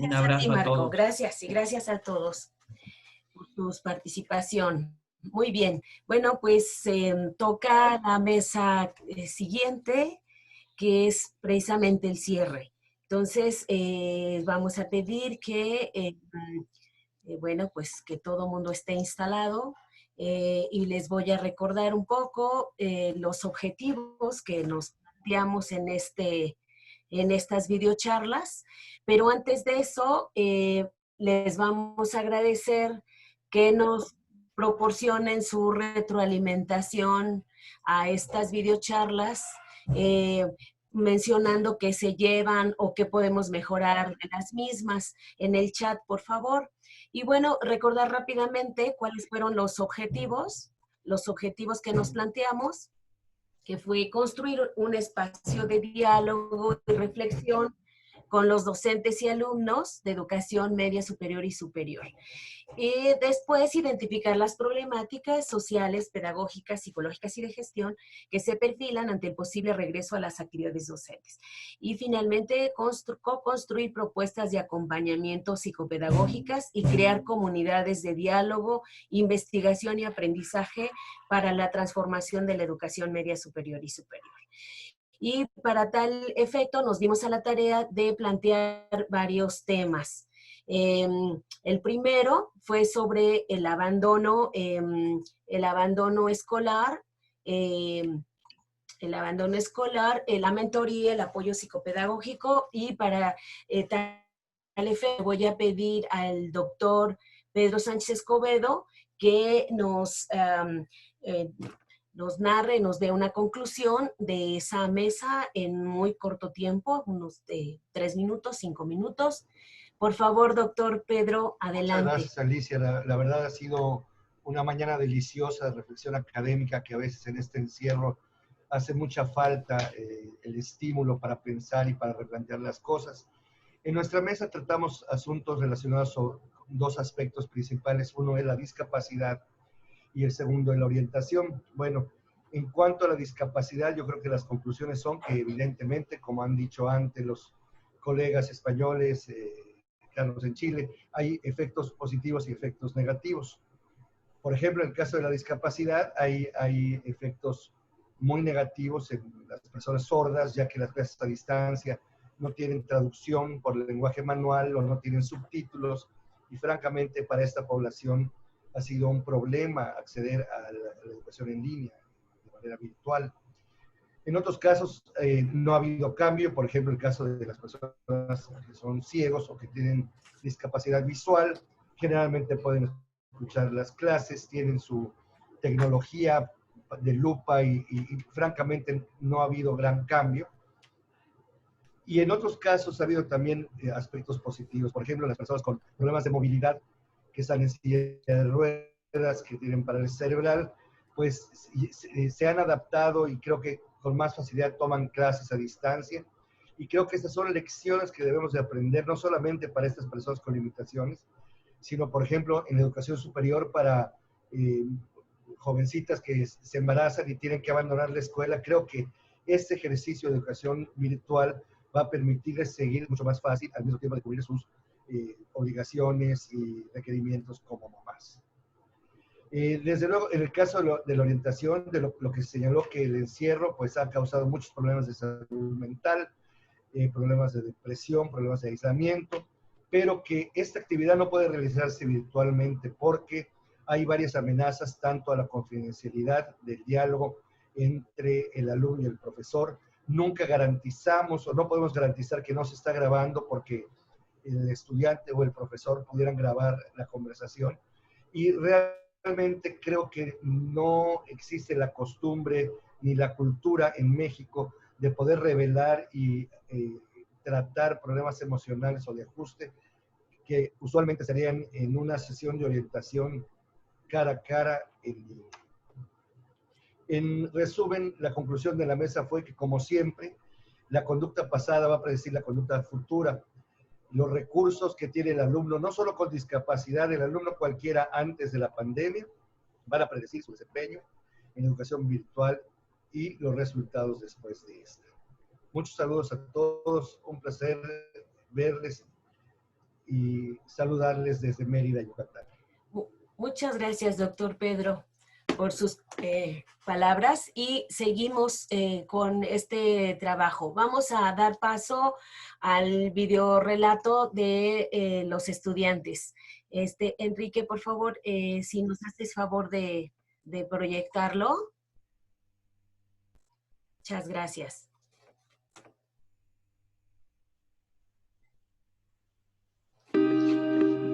Un Gracias a ti, abrazo a Marco. todos. Gracias y gracias a todos por tu participación. Muy bien. Bueno, pues toca la mesa siguiente, que es precisamente el cierre. Entonces, vamos a pedir que, bueno, pues que todo mundo esté instalado y les voy a recordar un poco los objetivos que nos planteamos en estas videocharlas, pero antes de eso, les vamos a agradecer que nos proporcionen su retroalimentación a estas videocharlas, mencionando qué se llevan o qué podemos mejorar de las mismas en el chat, por favor. Y bueno, recordar rápidamente cuáles fueron los objetivos que nos planteamos, que fue construir un espacio de diálogo y reflexión con los docentes y alumnos de educación media superior y superior. Y después identificar las problemáticas sociales, pedagógicas, psicológicas y de gestión que se perfilan ante el posible regreso a las actividades docentes. Y finalmente, co-construir propuestas de acompañamiento psicopedagógicas y crear comunidades de diálogo, investigación y aprendizaje para la transformación de la educación media superior y superior. Y para tal efecto nos dimos a la tarea de plantear varios temas. El primero fue sobre el abandono escolar, la mentoría, el apoyo psicopedagógico, y para tal efecto voy a pedir al doctor Pedro Sánchez Escobedo que nos narre, nos dé una conclusión de esa mesa en muy corto tiempo, unos 3 minutos, 5 minutos. Por favor, doctor Pedro, adelante. Muchas gracias, Alicia. La verdad ha sido una mañana deliciosa de reflexión académica que a veces en este encierro hace mucha falta el estímulo para pensar y para replantear las cosas. En nuestra mesa tratamos asuntos relacionados con dos aspectos principales. Uno es la discapacidad y el segundo es la orientación. Bueno, en cuanto a la discapacidad, yo creo que las conclusiones son que evidentemente, como han dicho antes los colegas españoles, Carlos en Chile, hay efectos positivos y efectos negativos. Por ejemplo, en el caso de la discapacidad, hay efectos muy negativos en las personas sordas, ya que las clases a distancia no tienen traducción por el lenguaje manual o no tienen subtítulos, y francamente para esta población ha sido un problema acceder a la educación en línea de manera virtual. En otros casos no ha habido cambio, por ejemplo, el caso de las personas que son ciegos o que tienen discapacidad visual, generalmente pueden escuchar las clases, tienen su tecnología de lupa y francamente no ha habido gran cambio. Y en otros casos ha habido también aspectos positivos, por ejemplo, las personas con problemas de movilidad que están en silla de ruedas, que tienen parálisis cerebral, pues se han adaptado y creo que con más facilidad toman clases a distancia. Y creo que estas son lecciones que debemos de aprender, no solamente para estas personas con limitaciones, sino, por ejemplo, en la educación superior para jovencitas que se embarazan y tienen que abandonar la escuela. Creo que este ejercicio de educación virtual va a permitirles seguir mucho más fácil, al mismo tiempo de cubrir sus obligaciones y requerimientos como mamás. Desde luego, en el caso de la orientación, de lo que se señaló que el encierro pues, ha causado muchos problemas de salud mental, problemas de depresión, problemas de aislamiento, pero que esta actividad no puede realizarse virtualmente porque hay varias amenazas tanto a la confidencialidad del diálogo entre el alumno y el profesor. Nunca garantizamos o no podemos garantizar que no se está grabando porque el estudiante o el profesor pudieran grabar la conversación. Y realmente creo que no existe la costumbre ni la cultura en México de poder revelar y tratar problemas emocionales o de ajuste que usualmente serían en una sesión de orientación cara a cara en línea. En resumen, la conclusión de la mesa fue que, como siempre, la conducta pasada va a predecir la conducta futura. Los recursos que tiene el alumno, no solo con discapacidad, el alumno cualquiera antes de la pandemia, van a predecir su desempeño en educación virtual y los resultados después de esta. Muchos saludos a todos, un placer verles y saludarles desde Mérida, Yucatán. Muchas gracias, doctor Pedro, por sus palabras, y seguimos con este trabajo. Vamos a dar paso al videorelato de los estudiantes. Enrique, por favor, si nos haces favor de proyectarlo. Muchas gracias.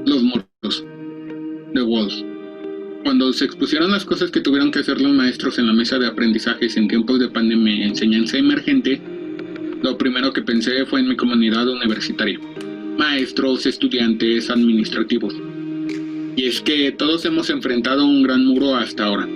Los muertos, The Walls. Cuando se expusieron las cosas que tuvieron que hacer los maestros en la mesa de aprendizajes en tiempos de pandemia y enseñanza emergente, lo primero que pensé fue en mi comunidad universitaria. Maestros, estudiantes, administrativos. Y es que todos hemos enfrentado un gran muro hasta ahora,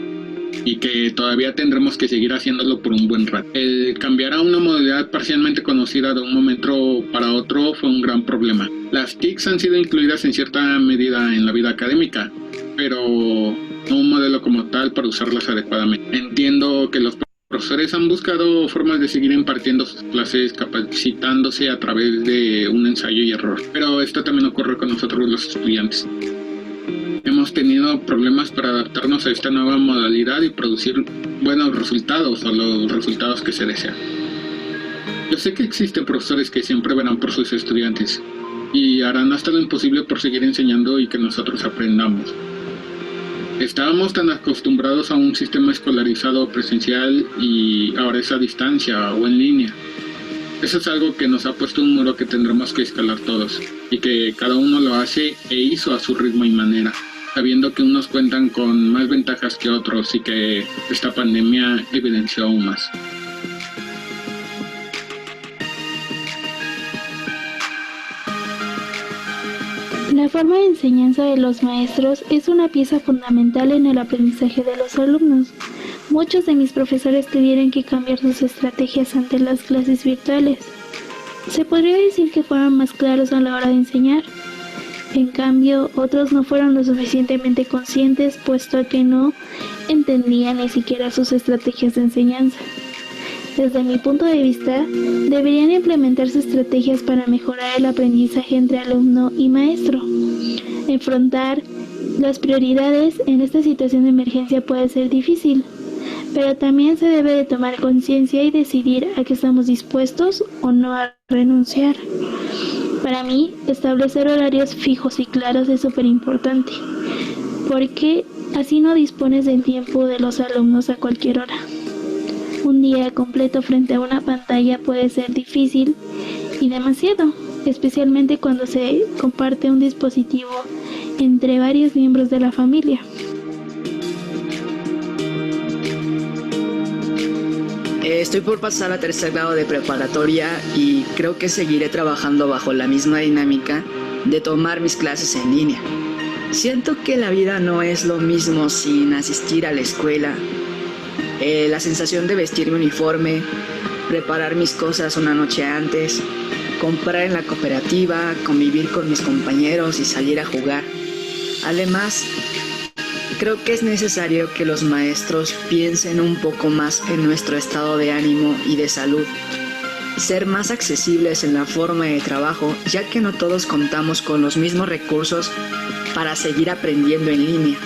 y que todavía tendremos que seguir haciéndolo por un buen rato. El cambiar a una modalidad parcialmente conocida de un momento para otro fue un gran problema. Las TICs han sido incluidas en cierta medida en la vida académica, pero no un modelo como tal para usarlas adecuadamente. Entiendo que los profesores han buscado formas de seguir impartiendo sus clases, capacitándose a través de un ensayo y error, pero esto también ocurre con nosotros los estudiantes. Hemos tenido problemas para adaptarnos a esta nueva modalidad y producir buenos resultados o los resultados que se desean. Yo sé que existen profesores que siempre verán por sus estudiantes y harán hasta lo imposible por seguir enseñando y que nosotros aprendamos. Estábamos tan acostumbrados a un sistema escolarizado presencial y ahora es a distancia o en línea. Eso es algo que nos ha puesto un muro que tendremos que escalar todos y que cada uno lo hace e hizo a su ritmo y manera, sabiendo que unos cuentan con más ventajas que otros y que esta pandemia evidenció aún más. La forma de enseñanza de los maestros es una pieza fundamental en el aprendizaje de los alumnos. Muchos de mis profesores tuvieron que cambiar sus estrategias ante las clases virtuales. Se podría decir que fueron más claros a la hora de enseñar. En cambio, otros no fueron lo suficientemente conscientes, puesto que no entendían ni siquiera sus estrategias de enseñanza. Desde mi punto de vista, deberían implementarse estrategias para mejorar el aprendizaje entre alumno y maestro. Enfrentar las prioridades en esta situación de emergencia puede ser difícil, pero también se debe de tomar conciencia y decidir a qué estamos dispuestos o no a renunciar. Para mí, establecer horarios fijos y claros es súper importante, porque así no dispones del tiempo de los alumnos a cualquier hora. Un día completo frente a una pantalla puede ser difícil y demasiado, especialmente cuando se comparte un dispositivo entre varios miembros de la familia. Estoy por pasar a tercer grado de preparatoria y creo que seguiré trabajando bajo la misma dinámica de tomar mis clases en línea. Siento que la vida no es lo mismo sin asistir a la escuela. La sensación de vestir mi uniforme, preparar mis cosas una noche antes, comprar en la cooperativa, convivir con mis compañeros y salir a jugar. Además, creo que es necesario que los maestros piensen un poco más en nuestro estado de ánimo y de salud. Ser más accesibles en la forma de trabajo, ya que no todos contamos con los mismos recursos para seguir aprendiendo en línea.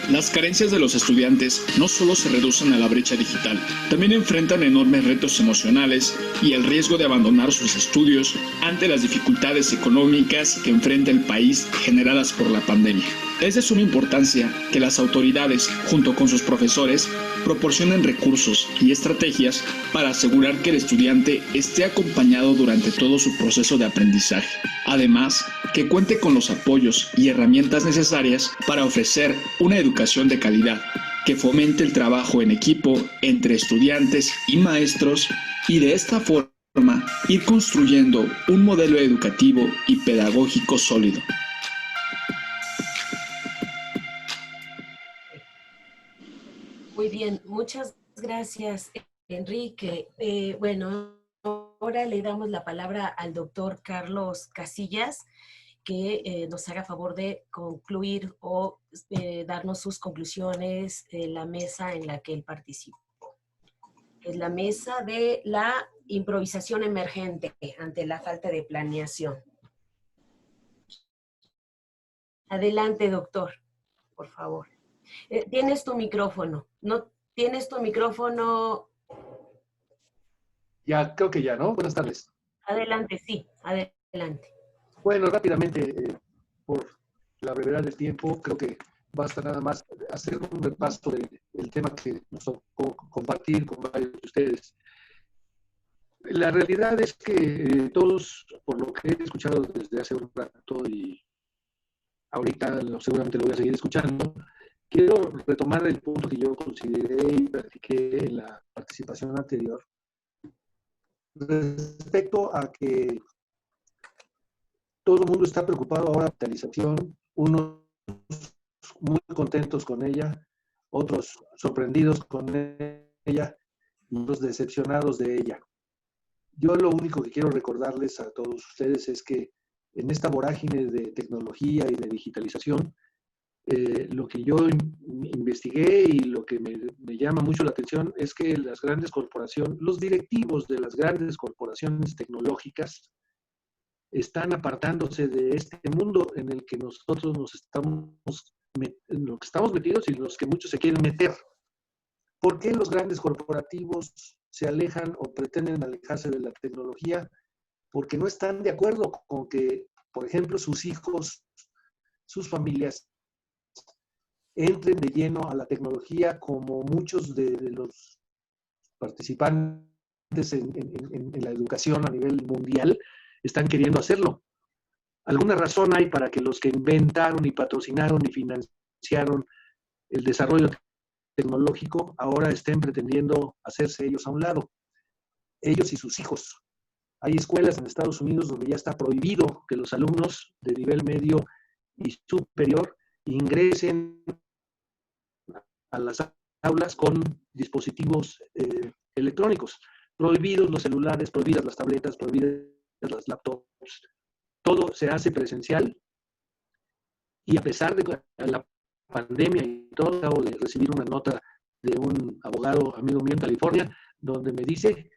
Las carencias de los estudiantes no solo se reducen a la brecha digital, también enfrentan enormes retos emocionales y el riesgo de abandonar sus estudios ante las dificultades económicas que enfrenta el país generadas por la pandemia. Es de suma importancia que las autoridades, junto con sus profesores, proporcionen recursos y estrategias para asegurar que el estudiante esté acompañado durante todo su proceso de aprendizaje. Además, que cuente con los apoyos y herramientas necesarias para ofrecer una educación de calidad, que fomente el trabajo en equipo entre estudiantes y maestros y de esta forma ir construyendo un modelo educativo y pedagógico sólido. Muy bien, muchas gracias, Enrique. Bueno, ahora le damos la palabra al doctor Carlos Casillas, que nos haga favor de concluir o darnos sus conclusiones de la mesa en la que él participó. Es la mesa de la improvisación emergente ante la falta de planeación. Adelante, doctor, por favor. Tienes tu micrófono. ¿No tienes tu micrófono? Ya, creo que ya, ¿no? Buenas tardes. Adelante, sí, adelante. Bueno, rápidamente, por la brevedad del tiempo, creo que basta nada más hacer un repaso del tema que nos tocó compartir con varios de ustedes. La realidad es que todos, por lo que he escuchado desde hace un rato y ahorita seguramente lo voy a seguir escuchando, quiero retomar el punto que yo consideré y practiqué en la participación anterior respecto a que todo el mundo está preocupado ahora por la digitalización, unos muy contentos con ella, otros sorprendidos con ella y otros decepcionados de ella. Yo lo único que quiero recordarles a todos ustedes es que en esta vorágine de tecnología y de digitalización, lo que yo investigué y lo que me llama mucho la atención es que las grandes corporaciones, los directivos de las grandes corporaciones tecnológicas están apartándose de este mundo en el que nosotros en lo que estamos metidos y en los que muchos se quieren meter. ¿Por qué los grandes corporativos se alejan o pretenden alejarse de la tecnología? Porque no están de acuerdo con que, por ejemplo, sus hijos, sus familias entren de lleno a la tecnología como muchos de los participantes en la educación a nivel mundial están queriendo hacerlo. ¿Alguna razón hay para que los que inventaron y patrocinaron y financiaron el desarrollo tecnológico ahora estén pretendiendo hacerse ellos a un lado? Ellos y sus hijos. Hay escuelas en Estados Unidos donde ya está prohibido que los alumnos de nivel medio y superior ingresen a las aulas con dispositivos electrónicos. Prohibidos los celulares, prohibidas las tabletas, prohibidas las laptops. Todo se hace presencial y a pesar de la pandemia y todo, acabo de recibir una nota de un abogado amigo mío en California donde me dice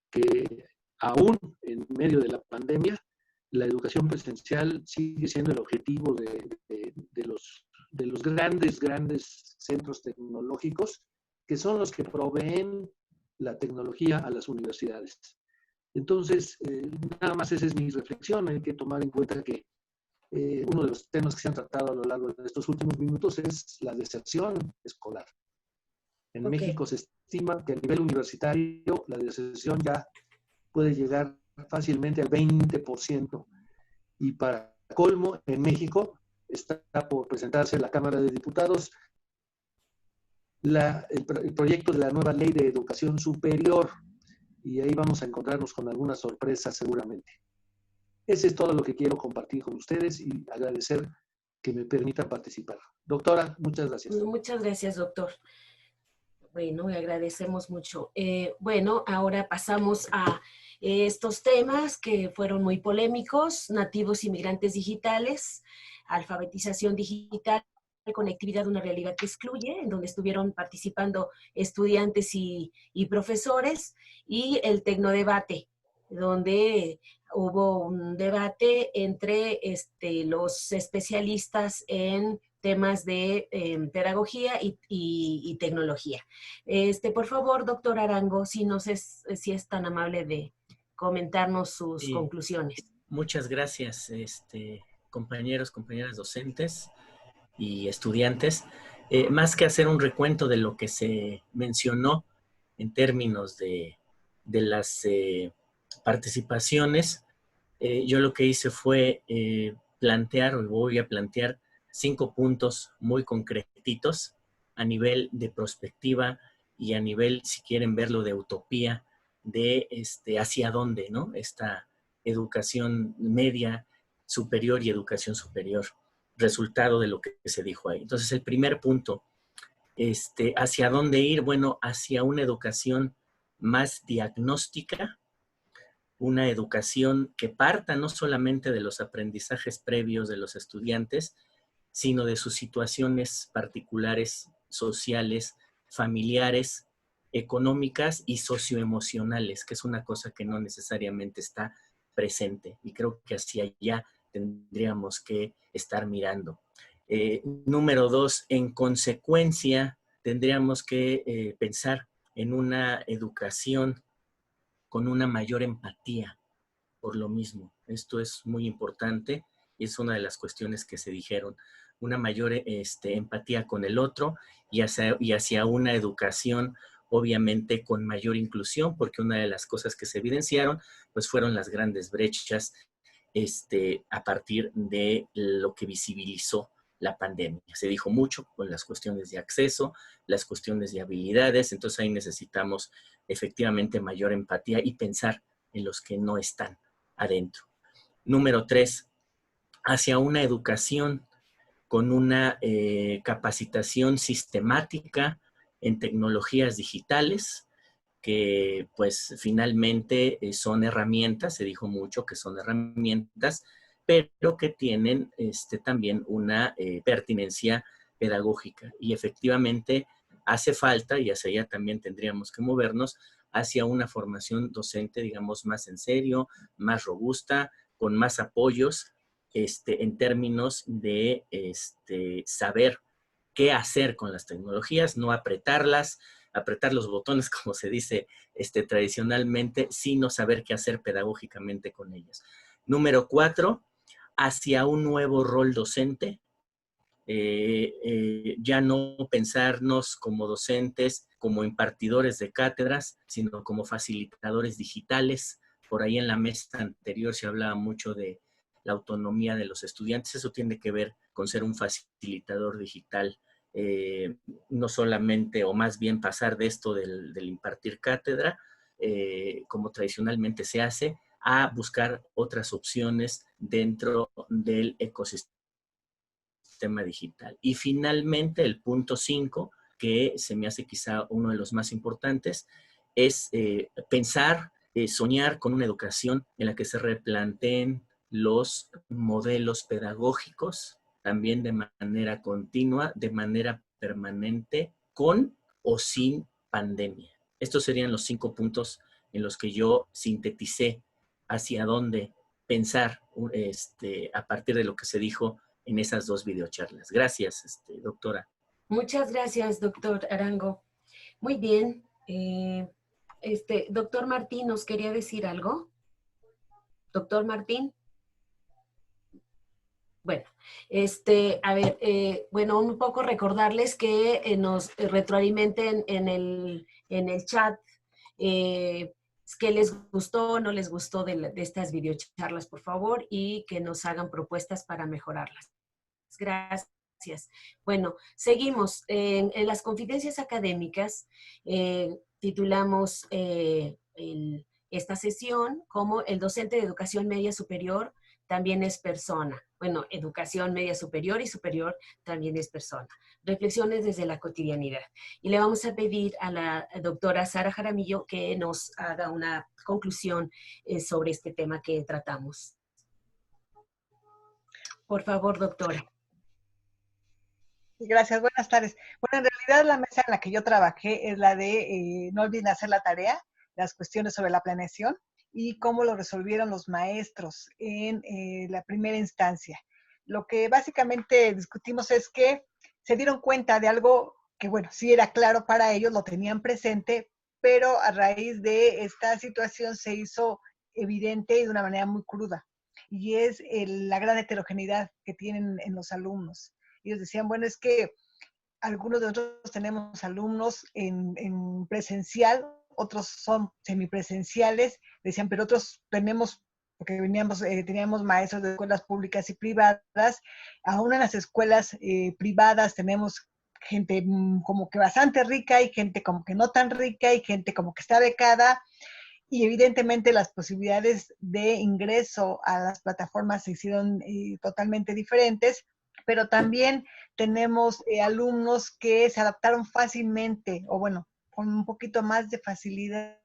que aún en medio de la pandemia la educación presencial sigue siendo el objetivo de los grandes centros tecnológicos que son los que proveen la tecnología a las universidades. Entonces, nada más esa es mi reflexión. Hay que tomar en cuenta que uno de los temas que se han tratado a lo largo de estos últimos minutos es la deserción escolar. En México se estima que a nivel universitario la deserción ya puede llegar fácilmente al 20%. Y para colmo, en México está por presentarse en la Cámara de Diputados el proyecto de la nueva Ley de Educación Superior. Y ahí vamos a encontrarnos con algunas sorpresas seguramente. Ese es todo lo que quiero compartir con ustedes y agradecer que me permitan participar. Doctora, muchas gracias. Muchas gracias, doctor. Bueno, le agradecemos mucho. Bueno, ahora pasamos a estos temas que fueron muy polémicos: nativos inmigrantes digitales, alfabetización digital, conectividad, una realidad que excluye, en donde estuvieron participando estudiantes y profesores, y el tecnodebate, donde hubo un debate entre los especialistas en temas de pedagogía y tecnología. Por favor, doctor Arango, si es tan amable de comentarnos sus conclusiones. Muchas gracias, compañeros, compañeras docentes y estudiantes. Más que hacer un recuento de lo que se mencionó en términos de las participaciones, yo lo que hice fue plantear, o voy a plantear 5 puntos muy concretitos a nivel de perspectiva y a nivel, si quieren verlo, de utopía, de hacia dónde, ¿no? Esta educación media, superior y educación superior, resultado de lo que se dijo ahí. Entonces, el primer punto, ¿hacia dónde ir? Bueno, hacia una educación más diagnóstica, una educación que parta no solamente de los aprendizajes previos de los estudiantes, sino de sus situaciones particulares, sociales, familiares, económicas y socioemocionales, que es una cosa que no necesariamente está presente. Y creo que hacia allá tendríamos que estar mirando. Número 2, en consecuencia, tendríamos que pensar en una educación con una mayor empatía por lo mismo. Esto es muy importante y es una de las cuestiones que se dijeron. Una mayor empatía con el otro y hacia una educación obviamente con mayor inclusión, porque una de las cosas que se evidenciaron pues fueron las grandes brechas a partir de lo que visibilizó la pandemia. Se dijo mucho con las cuestiones de acceso, las cuestiones de habilidades, entonces ahí necesitamos efectivamente mayor empatía y pensar en los que no están adentro. Número 3, hacia una educación con una capacitación sistemática en tecnologías digitales, que pues finalmente son herramientas, se dijo mucho que son herramientas, pero que tienen también una pertinencia pedagógica. Y efectivamente hace falta, y hacia allá también tendríamos que movernos, hacia una formación docente, digamos, más en serio, más robusta, con más apoyos en términos de saber qué hacer con las tecnologías, no apretarlas, apretar los botones, como se dice tradicionalmente, sino saber qué hacer pedagógicamente con ellas. Número 4, hacia un nuevo rol docente. Ya no pensarnos como docentes, como impartidores de cátedras, sino como facilitadores digitales. Por ahí en la mesa anterior se hablaba mucho de la autonomía de los estudiantes. Eso tiene que ver con ser un facilitador digital. No solamente, o más bien pasar de esto del impartir cátedra, como tradicionalmente se hace, a buscar otras opciones dentro del ecosistema digital. Y finalmente, el punto 5, que se me hace quizá uno de los más importantes, es pensar, soñar con una educación en la que se replanteen los modelos pedagógicos, también de manera continua, de manera permanente, con o sin pandemia. Estos serían los 5 puntos en los que yo sinteticé hacia dónde pensar a partir de lo que se dijo en esas 2 videocharlas. Gracias, doctora. Muchas gracias, doctor Arango. Muy bien. Doctor Martín, ¿nos quería decir algo? Doctor Martín. Bueno, a ver, bueno, un poco recordarles que nos retroalimenten en el chat qué les gustó o no les gustó de estas videocharlas, por favor, y que nos hagan propuestas para mejorarlas. Gracias. Bueno, seguimos. En las confidencias académicas titulamos esta sesión como el docente de educación media superior también es persona. Bueno, educación media superior y superior también es persona. Reflexiones desde la cotidianidad. Y le vamos a pedir a la doctora Sara Jaramillo que nos haga una conclusión sobre este tema que tratamos. Por favor, doctora. Gracias, buenas tardes. Bueno, en realidad la mesa en la que yo trabajé es la de no olviden hacer la tarea, las cuestiones sobre la planeación y cómo lo resolvieron los maestros en la primera instancia. Lo que básicamente discutimos es que se dieron cuenta de algo que, bueno, sí era claro para ellos, lo tenían presente, pero a raíz de esta situación se hizo evidente y de una manera muy cruda, y es la gran heterogeneidad que tienen en los alumnos. Ellos decían, bueno, es que algunos de nosotros tenemos alumnos en presencial, otros son semipresenciales, decían, pero otros tenemos, porque teníamos maestros de escuelas públicas y privadas, aún en las escuelas privadas tenemos gente como que bastante rica y gente como que no tan rica y gente como que está becada, y evidentemente las posibilidades de ingreso a las plataformas se hicieron totalmente diferentes, pero también tenemos alumnos que se adaptaron fácilmente, o bueno, con un poquito más de facilidad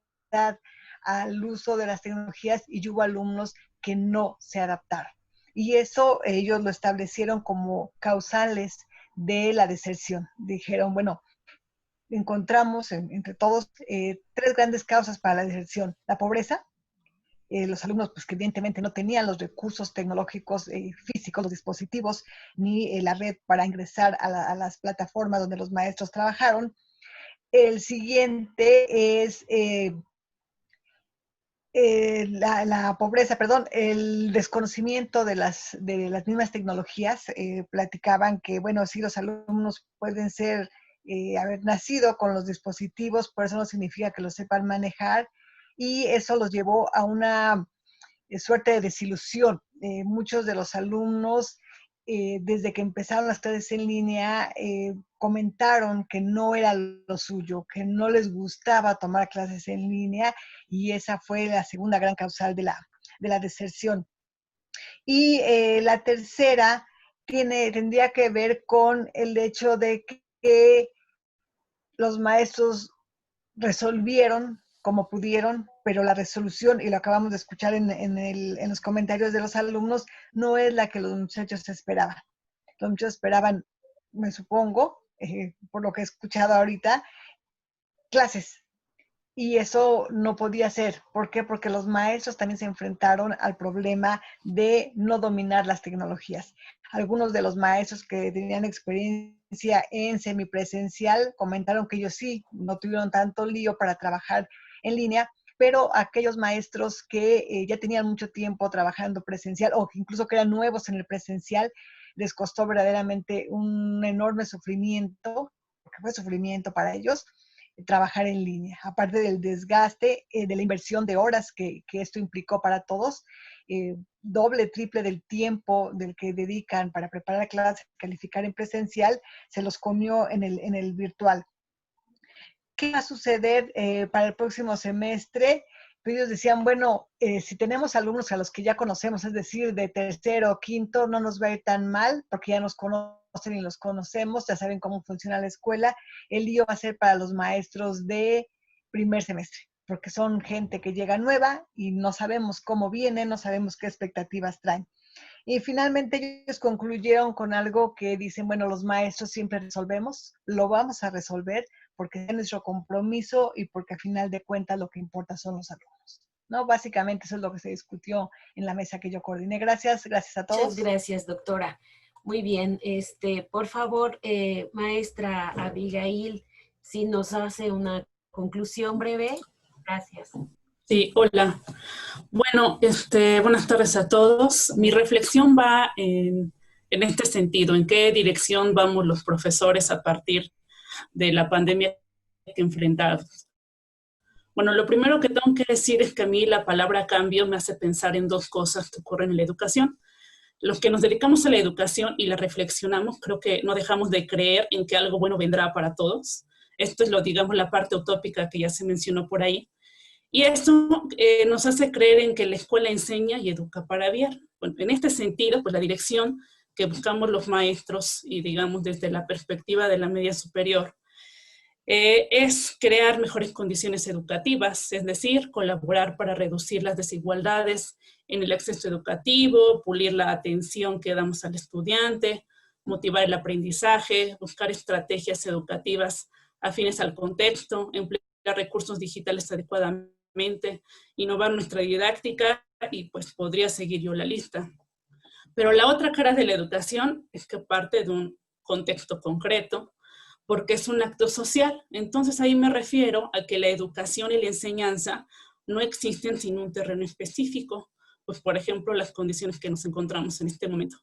al uso de las tecnologías, y hubo alumnos que no se adaptaron. Y eso ellos lo establecieron como causales de la deserción. Dijeron, bueno, encontramos entre todos 3 grandes causas para la deserción. La pobreza, los alumnos pues, que evidentemente no tenían los recursos tecnológicos físicos, los dispositivos, ni la red para ingresar a las plataformas donde los maestros trabajaron. El siguiente es la pobreza, perdón, el desconocimiento de las mismas tecnologías. Platicaban que, bueno, sí, los alumnos pueden ser, haber nacido con los dispositivos, pero eso no significa que los sepan manejar, y eso los llevó a una suerte de desilusión. Muchos de los alumnos, desde que empezaron las clases en línea, comentaron que no era lo suyo, que no les gustaba tomar clases en línea, y esa fue la segunda gran causal de la deserción. Y la tercera tendría que ver con el hecho de que los maestros resolvieron como pudieron, pero la resolución, y lo acabamos de escuchar en los comentarios de los alumnos, no es la que los muchachos esperaban. Los muchachos esperaban, me supongo, por lo que he escuchado ahorita, clases. Y eso no podía ser. ¿Por qué? Porque los maestros también se enfrentaron al problema de no dominar las tecnologías. Algunos de los maestros que tenían experiencia en semipresencial comentaron que ellos sí, no tuvieron tanto lío para trabajar en línea, pero aquellos maestros que ya tenían mucho tiempo trabajando presencial, o que incluso que eran nuevos en el presencial, les costó verdaderamente un enorme sufrimiento, porque fue sufrimiento para ellos, trabajar en línea, aparte del desgaste, de la inversión de horas que esto implicó para todos, doble, triple del tiempo del que dedican para preparar clases, calificar en presencial, se los comió en el virtual. ¿Qué va a suceder para el próximo semestre? Ellos decían, bueno, si tenemos alumnos a los que ya conocemos, es decir, de tercero o quinto, no nos va a ir tan mal, porque ya nos conocen y los conocemos, ya saben cómo funciona la escuela. El lío va a ser para los maestros de primer semestre, porque son gente que llega nueva y no sabemos cómo vienen, no sabemos qué expectativas traen. Y finalmente ellos concluyeron con algo que dicen, bueno, los maestros siempre resolvemos, lo vamos a resolver porque es nuestro compromiso y porque al final de cuentas lo que importa son los alumnos. ¿No? Básicamente eso es lo que se discutió en la mesa que yo coordiné. Gracias a todos. Muchas gracias, doctora. Muy bien. Por favor, maestra Abigail, si nos hace una conclusión breve. Gracias. Sí, hola. Bueno, buenas tardes a todos. Mi reflexión va en este sentido, en qué dirección vamos los profesores a partir de la pandemia que enfrentamos. Bueno, lo primero que tengo que decir es que a mí la palabra cambio me hace pensar en 2 cosas que ocurren en la educación. Los que nos dedicamos a la educación y la reflexionamos, creo que no dejamos de creer en que algo bueno vendrá para todos. Esto es digamos, la parte utópica que ya se mencionó por ahí. Y esto nos hace creer en que la escuela enseña y educa para bien. Bueno, en este sentido, pues la dirección que buscamos los maestros, y digamos desde la perspectiva de la media superior, es crear mejores condiciones educativas, es decir, colaborar para reducir las desigualdades en el acceso educativo, pulir la atención que damos al estudiante, motivar el aprendizaje, buscar estrategias educativas afines al contexto, emplear recursos digitales adecuadamente, innovar nuestra didáctica, y pues podría seguir yo la lista. Pero la otra cara de la educación es que parte de un contexto concreto, porque es un acto social. Entonces ahí me refiero a que la educación y la enseñanza no existen sin un terreno específico, pues por ejemplo las condiciones que nos encontramos en este momento.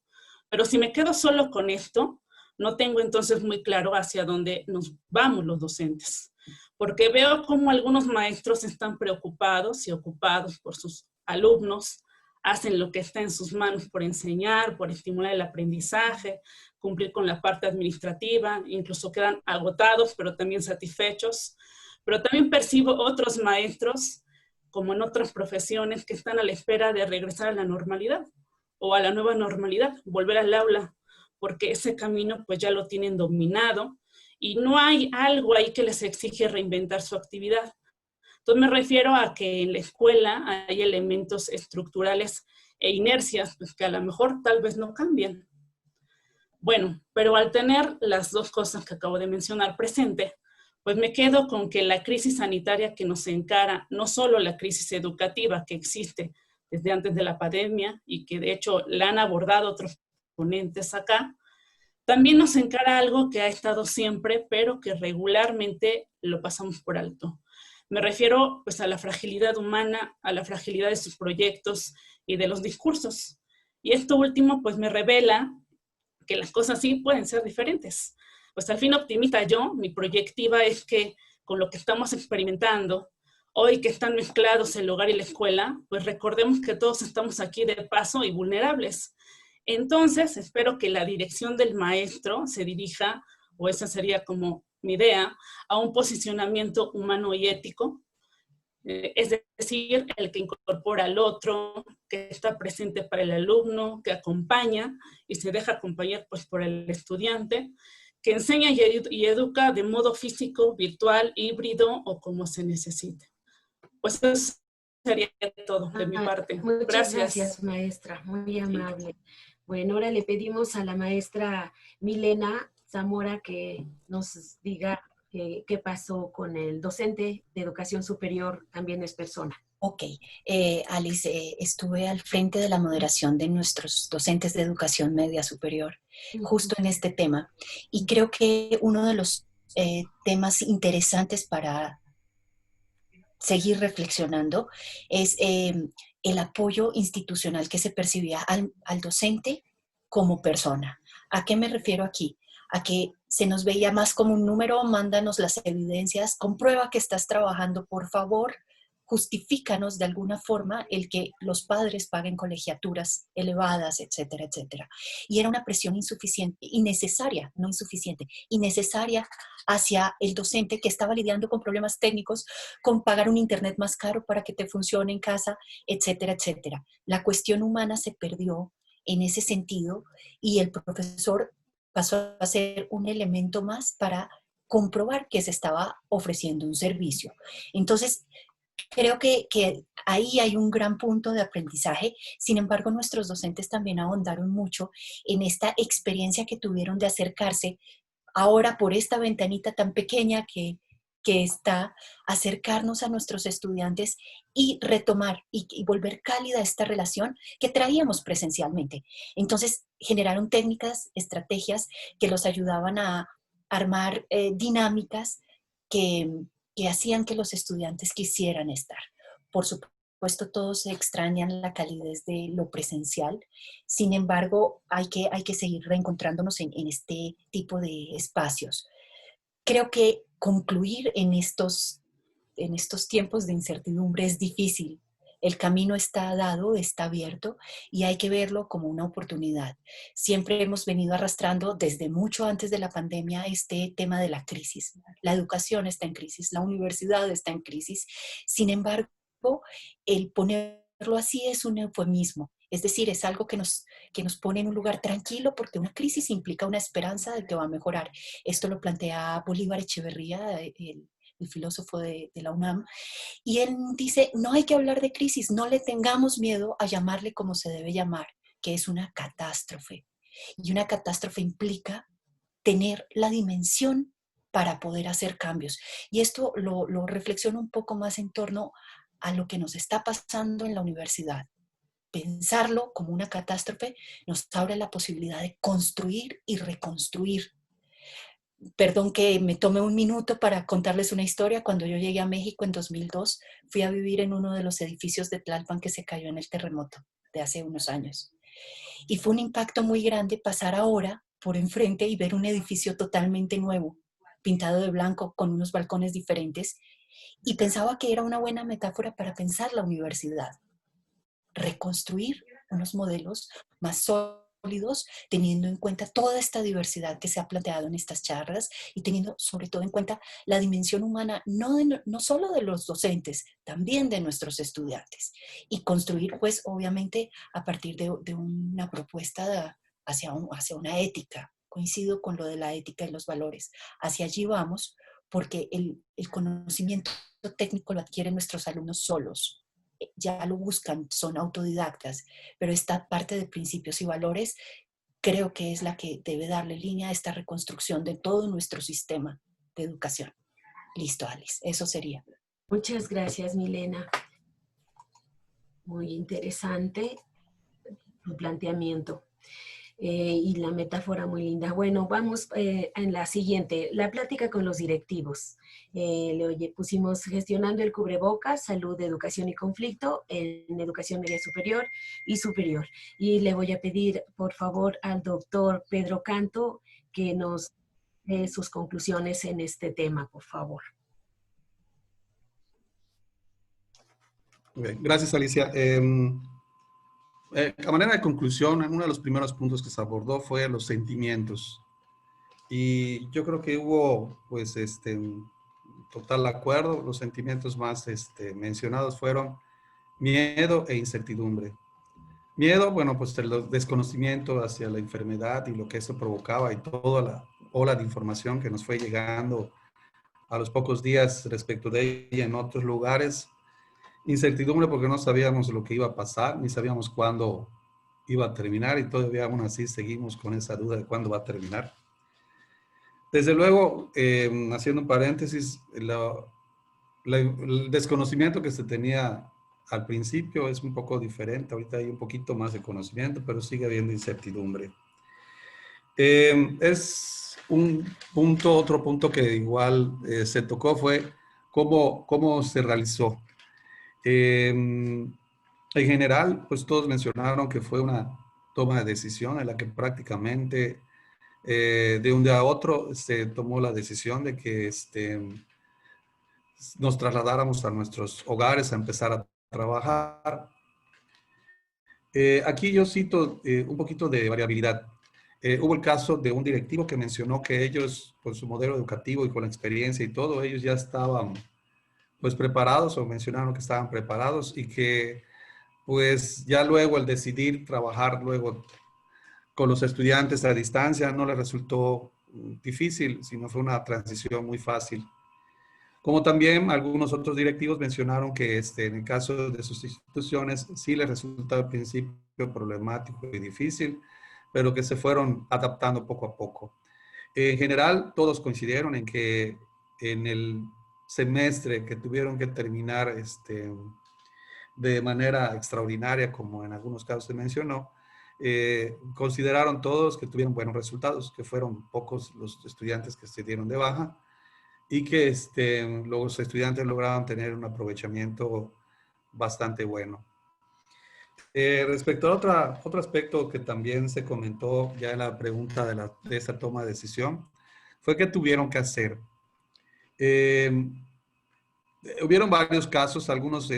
Pero si me quedo solo con esto, no tengo entonces muy claro hacia dónde nos vamos los docentes, porque veo cómo algunos maestros están preocupados y ocupados por sus alumnos, hacen lo que está en sus manos por enseñar, por estimular el aprendizaje, cumplir con la parte administrativa, incluso quedan agotados, pero también satisfechos. Pero también percibo otros maestros, como en otras profesiones, que están a la espera de regresar a la normalidad, o a la nueva normalidad, volver al aula, porque ese camino pues ya lo tienen dominado, y no hay algo ahí que les exige reinventar su actividad. Entonces me refiero a que en la escuela hay elementos estructurales e inercias pues, que a lo mejor tal vez no cambian. Bueno, pero al tener las 2 cosas que acabo de mencionar presente, pues me quedo con que la crisis sanitaria que nos encara, no solo la crisis educativa que existe desde antes de la pandemia y que de hecho la han abordado otros ponentes acá, también nos encara algo que ha estado siempre, pero que regularmente lo pasamos por alto. Me refiero pues a la fragilidad humana, a la fragilidad de sus proyectos y de los discursos. Y esto último pues me revela que las cosas sí pueden ser diferentes. Pues al fin optimista yo, mi proyectiva es que con lo que estamos experimentando, hoy que están mezclados el hogar y la escuela, pues recordemos que todos estamos aquí de paso y vulnerables. Entonces, espero que la dirección del maestro se dirija, o esa sería como mi idea, a un posicionamiento humano y ético, es decir, el que incorpora al otro, que está presente para el alumno, que acompaña y se deja acompañar pues, por el estudiante, que enseña y educa de modo físico, virtual, híbrido o como se necesite. Pues eso sería todo de mi parte. Muchas gracias, maestra, muy amable. Sí. Bueno, ahora le pedimos a la maestra Milena Zamora que nos diga qué pasó con el docente de educación superior, también es persona. Ok, Alice, estuve al frente de la moderación de nuestros docentes de educación media superior, justo en este tema, y creo que uno de los temas interesantes para seguir reflexionando es el apoyo institucional que se percibía al docente como persona. ¿A qué me refiero aquí? A que se nos veía más como un número, mándanos las evidencias, comprueba que estás trabajando, por favor, justifícanos de alguna forma el que los padres paguen colegiaturas elevadas, etcétera, etcétera. Y era una presión insuficiente, innecesaria, no insuficiente, innecesaria hacia el docente que estaba lidiando con problemas técnicos, con pagar un internet más caro para que te funcione en casa, etcétera, etcétera. La cuestión humana se perdió en ese sentido y el profesor pasó a ser un elemento más para comprobar que se estaba ofreciendo un servicio. Entonces, creo que ahí hay un gran punto de aprendizaje. Sin embargo, nuestros docentes también ahondaron mucho en esta experiencia que tuvieron de acercarse ahora por esta ventanita tan pequeña que está, acercarnos a nuestros estudiantes y retomar y volver cálida esta relación que traíamos presencialmente. Entonces, generaron técnicas, estrategias que los ayudaban a armar dinámicas que hacían que los estudiantes quisieran estar. Por supuesto, todos extrañan la calidez de lo presencial. Sin embargo, hay que seguir reencontrándonos en este tipo de espacios. Creo que concluir en estos tiempos de incertidumbre es difícil. El camino está dado, está abierto y hay que verlo como una oportunidad. Siempre hemos venido arrastrando desde mucho antes de la pandemia este tema de la crisis. La educación está en crisis, la universidad está en crisis. Sin embargo, el ponerlo así es un eufemismo. Es decir, es algo que nos pone en un lugar tranquilo porque una crisis implica una esperanza de que va a mejorar. Esto lo plantea Bolívar Echeverría, el filósofo de la UNAM, y él dice, no hay que hablar de crisis, no le tengamos miedo a llamarle como se debe llamar, que es una catástrofe. Y una catástrofe implica tener la dimensión para poder hacer cambios. Y esto lo reflexiono un poco más en torno a lo que nos está pasando en la universidad. Pensarlo como una catástrofe nos abre la posibilidad de construir y reconstruir. Perdón que me tome un minuto para contarles una historia. Cuando yo llegué a México en 2002, fui a vivir en uno de los edificios de Tlalpan que se cayó en el terremoto de hace unos años. Y fue un impacto muy grande pasar ahora por enfrente y ver un edificio totalmente nuevo, pintado de blanco, con unos balcones diferentes. Y pensaba que era una buena metáfora para pensar la universidad. Reconstruir unos modelos más sólidos, teniendo en cuenta toda esta diversidad que se ha planteado en estas charlas y teniendo sobre todo en cuenta la dimensión humana, no solo de los docentes, también de nuestros estudiantes. Y construir, pues, obviamente, a partir de una propuesta hacia una ética. Coincido con lo de la ética y los valores. Hacia allí vamos, porque el conocimiento técnico lo adquieren nuestros alumnos solos. Ya lo buscan, son autodidactas, pero esta parte de principios y valores creo que es la que debe darle línea a esta reconstrucción de todo nuestro sistema de educación. Listo, Alice, eso sería. Muchas gracias, Milena. Muy interesante tu planteamiento. Y la metáfora muy linda. Bueno, vamos en la siguiente, la plática con los directivos. Pusimos gestionando el cubrebocas, salud, educación y conflicto en educación media superior y superior. Y le voy a pedir, por favor, al doctor Pedro Canto que nos dé sus conclusiones en este tema, por favor. Gracias, Alicia. A manera de conclusión, uno de los primeros puntos que se abordó fue los sentimientos. Y yo creo que hubo, pues, total acuerdo. Los sentimientos más mencionados fueron miedo e incertidumbre. Miedo, bueno, pues el desconocimiento hacia la enfermedad y lo que eso provocaba y toda la ola de información que nos fue llegando a los pocos días respecto de ella en otros lugares. Incertidumbre porque no sabíamos lo que iba a pasar, ni sabíamos cuándo iba a terminar y todavía aún así seguimos con esa duda de cuándo va a terminar. Desde luego, haciendo un paréntesis, el desconocimiento que se tenía al principio es un poco diferente. Ahorita hay un poquito más de conocimiento, pero sigue habiendo incertidumbre. Es un punto, otro punto que igual se tocó fue cómo se realizó. En general, pues todos mencionaron que fue una toma de decisión en la que prácticamente de un día a otro se tomó la decisión de que nos trasladáramos a nuestros hogares a empezar a trabajar. Aquí yo cito un poquito de variabilidad. Hubo el caso de un directivo que mencionó que ellos, con su modelo educativo y con la experiencia y todo, ellos ya estaban pues preparados o mencionaron que estaban preparados y que pues ya luego el decidir trabajar luego con los estudiantes a distancia no les resultó difícil, sino fue una transición muy fácil. Como también algunos otros directivos mencionaron que en el caso de sus instituciones sí les resultaba al principio problemático y difícil, pero que se fueron adaptando poco a poco. En general, todos coincidieron en que en el semestre que tuvieron que terminar de manera extraordinaria, como en algunos casos se mencionó, consideraron todos que tuvieron buenos resultados, que fueron pocos los estudiantes que se dieron de baja y que los estudiantes lograron tener un aprovechamiento bastante bueno. Respecto a otro aspecto que también se comentó ya en la pregunta de esta toma de decisión, fue qué tuvieron que hacer. Hubieron varios casos, algunos,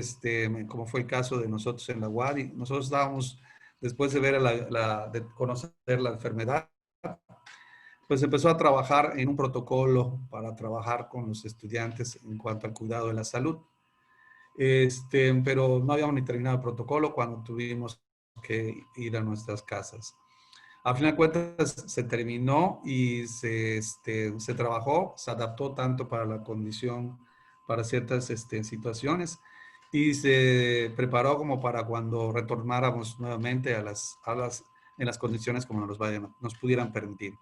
como fue el caso de nosotros en la UAD, y nosotros estábamos, después de ver de conocer la enfermedad, pues empezó a trabajar en un protocolo para trabajar con los estudiantes en cuanto al cuidado de la salud. Pero no habíamos ni terminado el protocolo cuando tuvimos que ir a nuestras casas. A final de cuentas se terminó y se trabajó, se adaptó tanto para la condición, para ciertas situaciones y se preparó como para cuando retornáramos nuevamente a en las condiciones como nos pudieran permitir.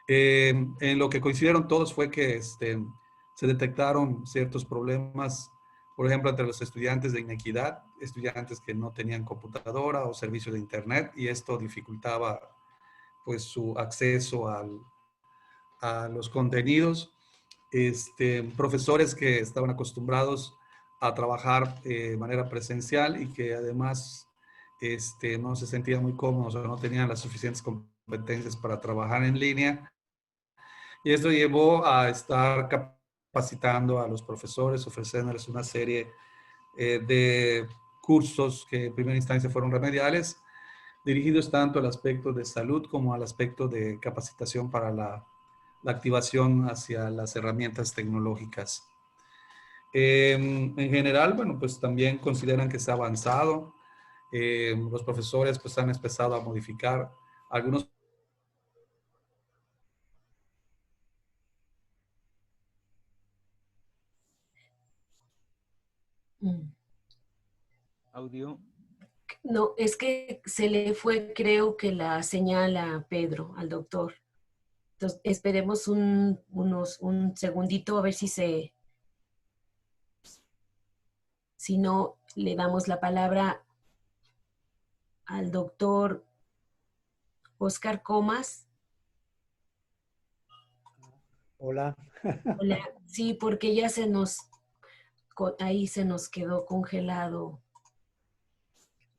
En lo que coincidieron todos fue que se detectaron ciertos problemas, por ejemplo, entre los estudiantes de inequidad, estudiantes que no tenían computadora o servicio de internet y esto dificultaba pues su acceso a los contenidos. Profesores que estaban acostumbrados a trabajar de manera presencial y que además no se sentían muy cómodos o no tenían las suficientes competencias para trabajar en línea. Y esto llevó a estar capacitando a los profesores, ofreciéndoles una serie de cursos que en primera instancia fueron remediales, dirigidos tanto al aspecto de salud como al aspecto de capacitación para la activación hacia las herramientas tecnológicas. En general, bueno, pues también consideran que se ha avanzado. Los profesores pues han empezado a modificar algunos audio. No, es que se le fue, creo que la señal a Pedro, al doctor. Entonces, esperemos un segundito a ver si se Si no, le damos la palabra al doctor Oscar Comas. Hola. Hola. Sí, porque ya ahí se nos quedó congelado.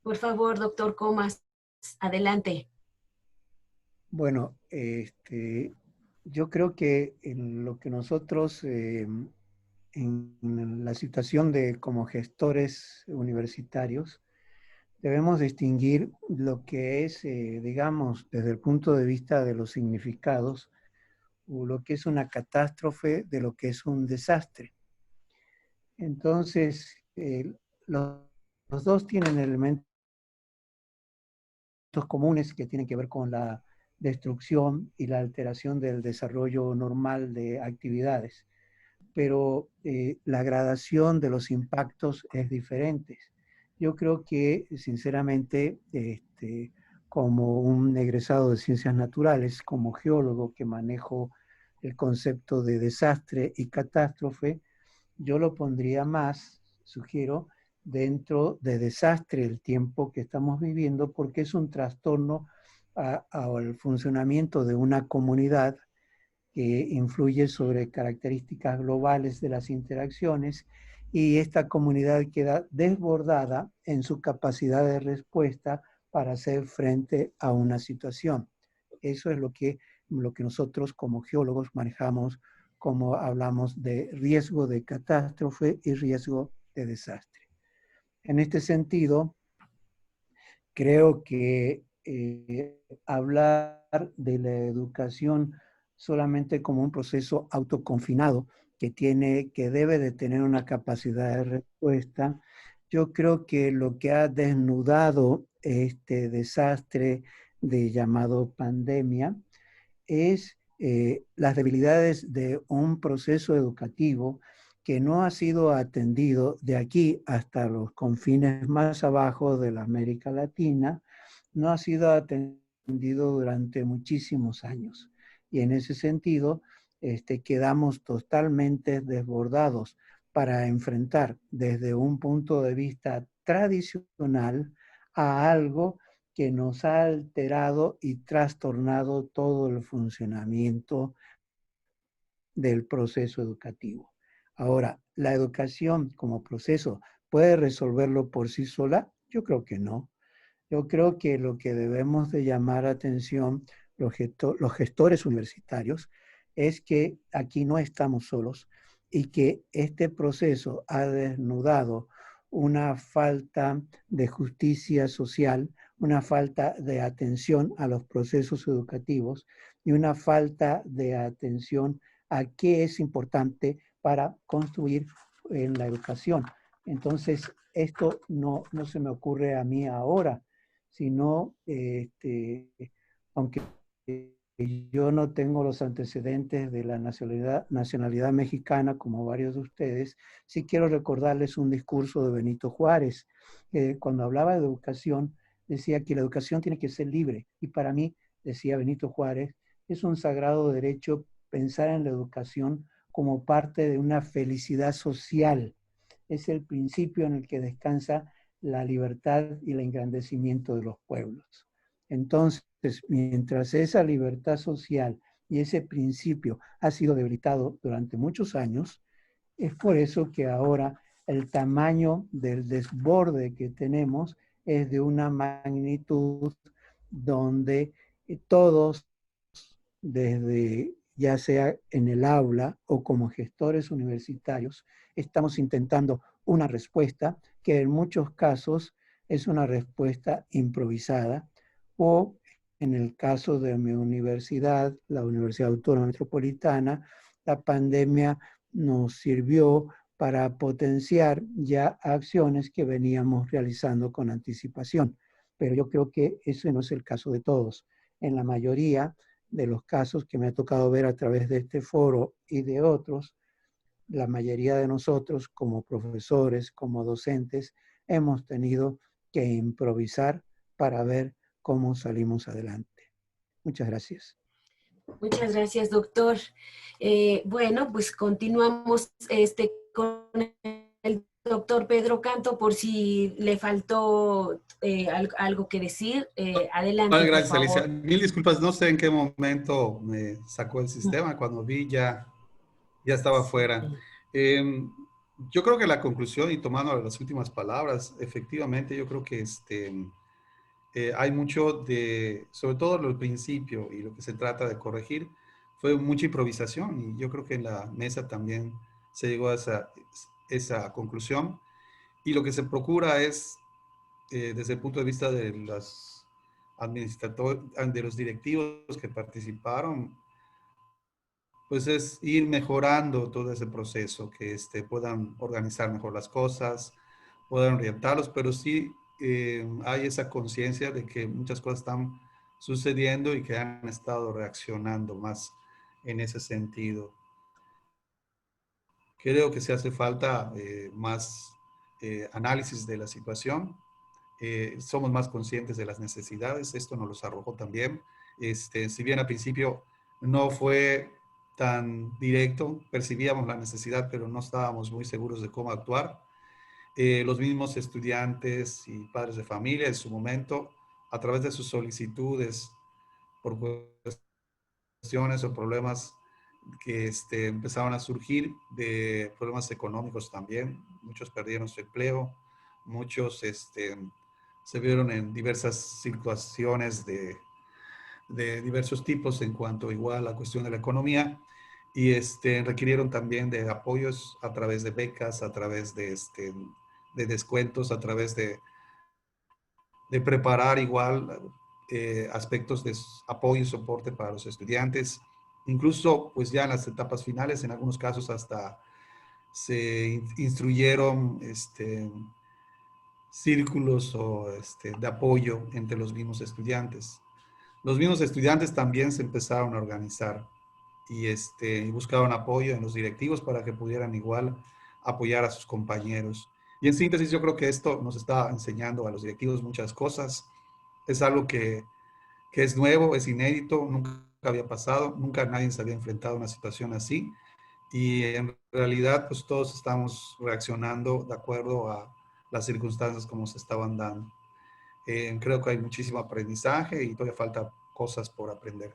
Por favor, doctor Comas, adelante. Bueno, yo creo que en lo que nosotros, en la situación de como gestores universitarios, debemos distinguir lo que es, digamos, desde el punto de vista de los significados, o lo que es una catástrofe de lo que es un desastre. Entonces, los dos tienen elementos comunes que tienen que ver con la destrucción y la alteración del desarrollo normal de actividades, pero la gradación de los impactos es diferente. Yo creo que, sinceramente, como un egresado de ciencias naturales, como geólogo que manejo el concepto de desastre y catástrofe, yo lo pondría más, sugiero, dentro de desastre el tiempo que estamos viviendo, porque es un trastorno al funcionamiento de una comunidad que influye sobre características globales de las interacciones, y esta comunidad queda desbordada en su capacidad de respuesta para hacer frente a una situación. Eso es lo que nosotros como geólogos manejamos como hablamos de riesgo de catástrofe y riesgo de desastre. En este sentido, creo que hablar de la educación solamente como un proceso autoconfinado que debe de tener una capacidad de respuesta, yo creo que lo que ha desnudado este desastre de llamado pandemia es las debilidades de un proceso educativo que no ha sido atendido de aquí hasta los confines más abajo de la América Latina, no ha sido atendido durante muchísimos años. Y en ese sentido, quedamos totalmente desbordados para enfrentar desde un punto de vista tradicional a algo que nos ha alterado y trastornado todo el funcionamiento del proceso educativo. Ahora, ¿la educación como proceso puede resolverlo por sí sola? Yo creo que no. Yo creo que lo que debemos de llamar atención los gestores universitarios es que aquí no estamos solos y que este proceso ha desnudado una falta de justicia social, una falta de atención a los procesos educativos y una falta de atención a qué es importante para construir en la educación. Entonces, esto no se me ocurre a mí ahora, sino, aunque yo no tengo los antecedentes de la nacionalidad mexicana como varios de ustedes, sí quiero recordarles un discurso de Benito Juárez, que cuando hablaba de educación decía que la educación tiene que ser libre, y para mí, decía Benito Juárez, es un sagrado derecho pensar en la educación como parte de una felicidad social. Es el principio en el que descansa la libertad y el engrandecimiento de los pueblos. Entonces, mientras esa libertad social y ese principio ha sido debilitado durante muchos años, es por eso que ahora el tamaño del desborde que tenemos es de una magnitud donde todos, desde ya sea en el aula o como gestores universitarios, estamos intentando una respuesta que en muchos casos es una respuesta improvisada, o en el caso de mi universidad, la Universidad Autónoma Metropolitana, la pandemia nos sirvió para potenciar ya acciones que veníamos realizando con anticipación. Pero yo creo que ese no es el caso de todos. En la mayoría de los casos que me ha tocado ver a través de este foro y de otros, la mayoría de nosotros como profesores, como docentes, hemos tenido que improvisar para ver cómo salimos adelante. Muchas gracias. Muchas gracias, doctor. Bueno, pues continuamos con el doctor Pedro Canto, por si le faltó algo que decir. Adelante, por Gracias, favor. Alicia. Mil disculpas, no sé en qué momento me sacó el sistema. Cuando vi ya estaba fuera. Yo creo que la conclusión, y tomando las últimas palabras, efectivamente, yo creo que hay mucho sobre todo lo del principio y lo que se trata de corregir, fue mucha improvisación y yo creo que en la mesa también se llegó a esa conclusión. Y lo que se procura es, desde el punto de vista de los de los directivos que participaron, pues es ir mejorando todo ese proceso, que puedan organizar mejor las cosas, puedan orientarlos, pero sí hay esa conciencia de que muchas cosas están sucediendo y que han estado reaccionando más en ese sentido. Creo que se hace falta más análisis de la situación. Somos más conscientes de las necesidades. Esto nos los arrojó también. Si bien al principio no fue tan directo, percibíamos la necesidad, pero no estábamos muy seguros de cómo actuar. Los mismos estudiantes y padres de familia en su momento, a través de sus solicitudes por cuestiones o problemas que empezaron a surgir, de problemas económicos también, muchos perdieron su empleo, muchos se vieron en diversas situaciones de diversos tipos en cuanto igual a la cuestión de la economía, y requirieron también de apoyos a través de becas, a través de descuentos, a través de preparar igual aspectos de apoyo y soporte para los estudiantes. Incluso pues ya en las etapas finales, en algunos casos hasta se instruyeron círculos de apoyo entre los mismos estudiantes. Los mismos estudiantes también se empezaron a organizar y buscaban apoyo en los directivos para que pudieran igual apoyar a sus compañeros. Y en síntesis, yo creo que esto nos está enseñando a los directivos muchas cosas. Es algo que es nuevo, es inédito, nunca había pasado, nunca nadie se había enfrentado a una situación así. Y en realidad, pues todos estamos reaccionando de acuerdo a las circunstancias como se estaban dando. Creo que hay muchísimo aprendizaje y todavía falta cosas por aprender.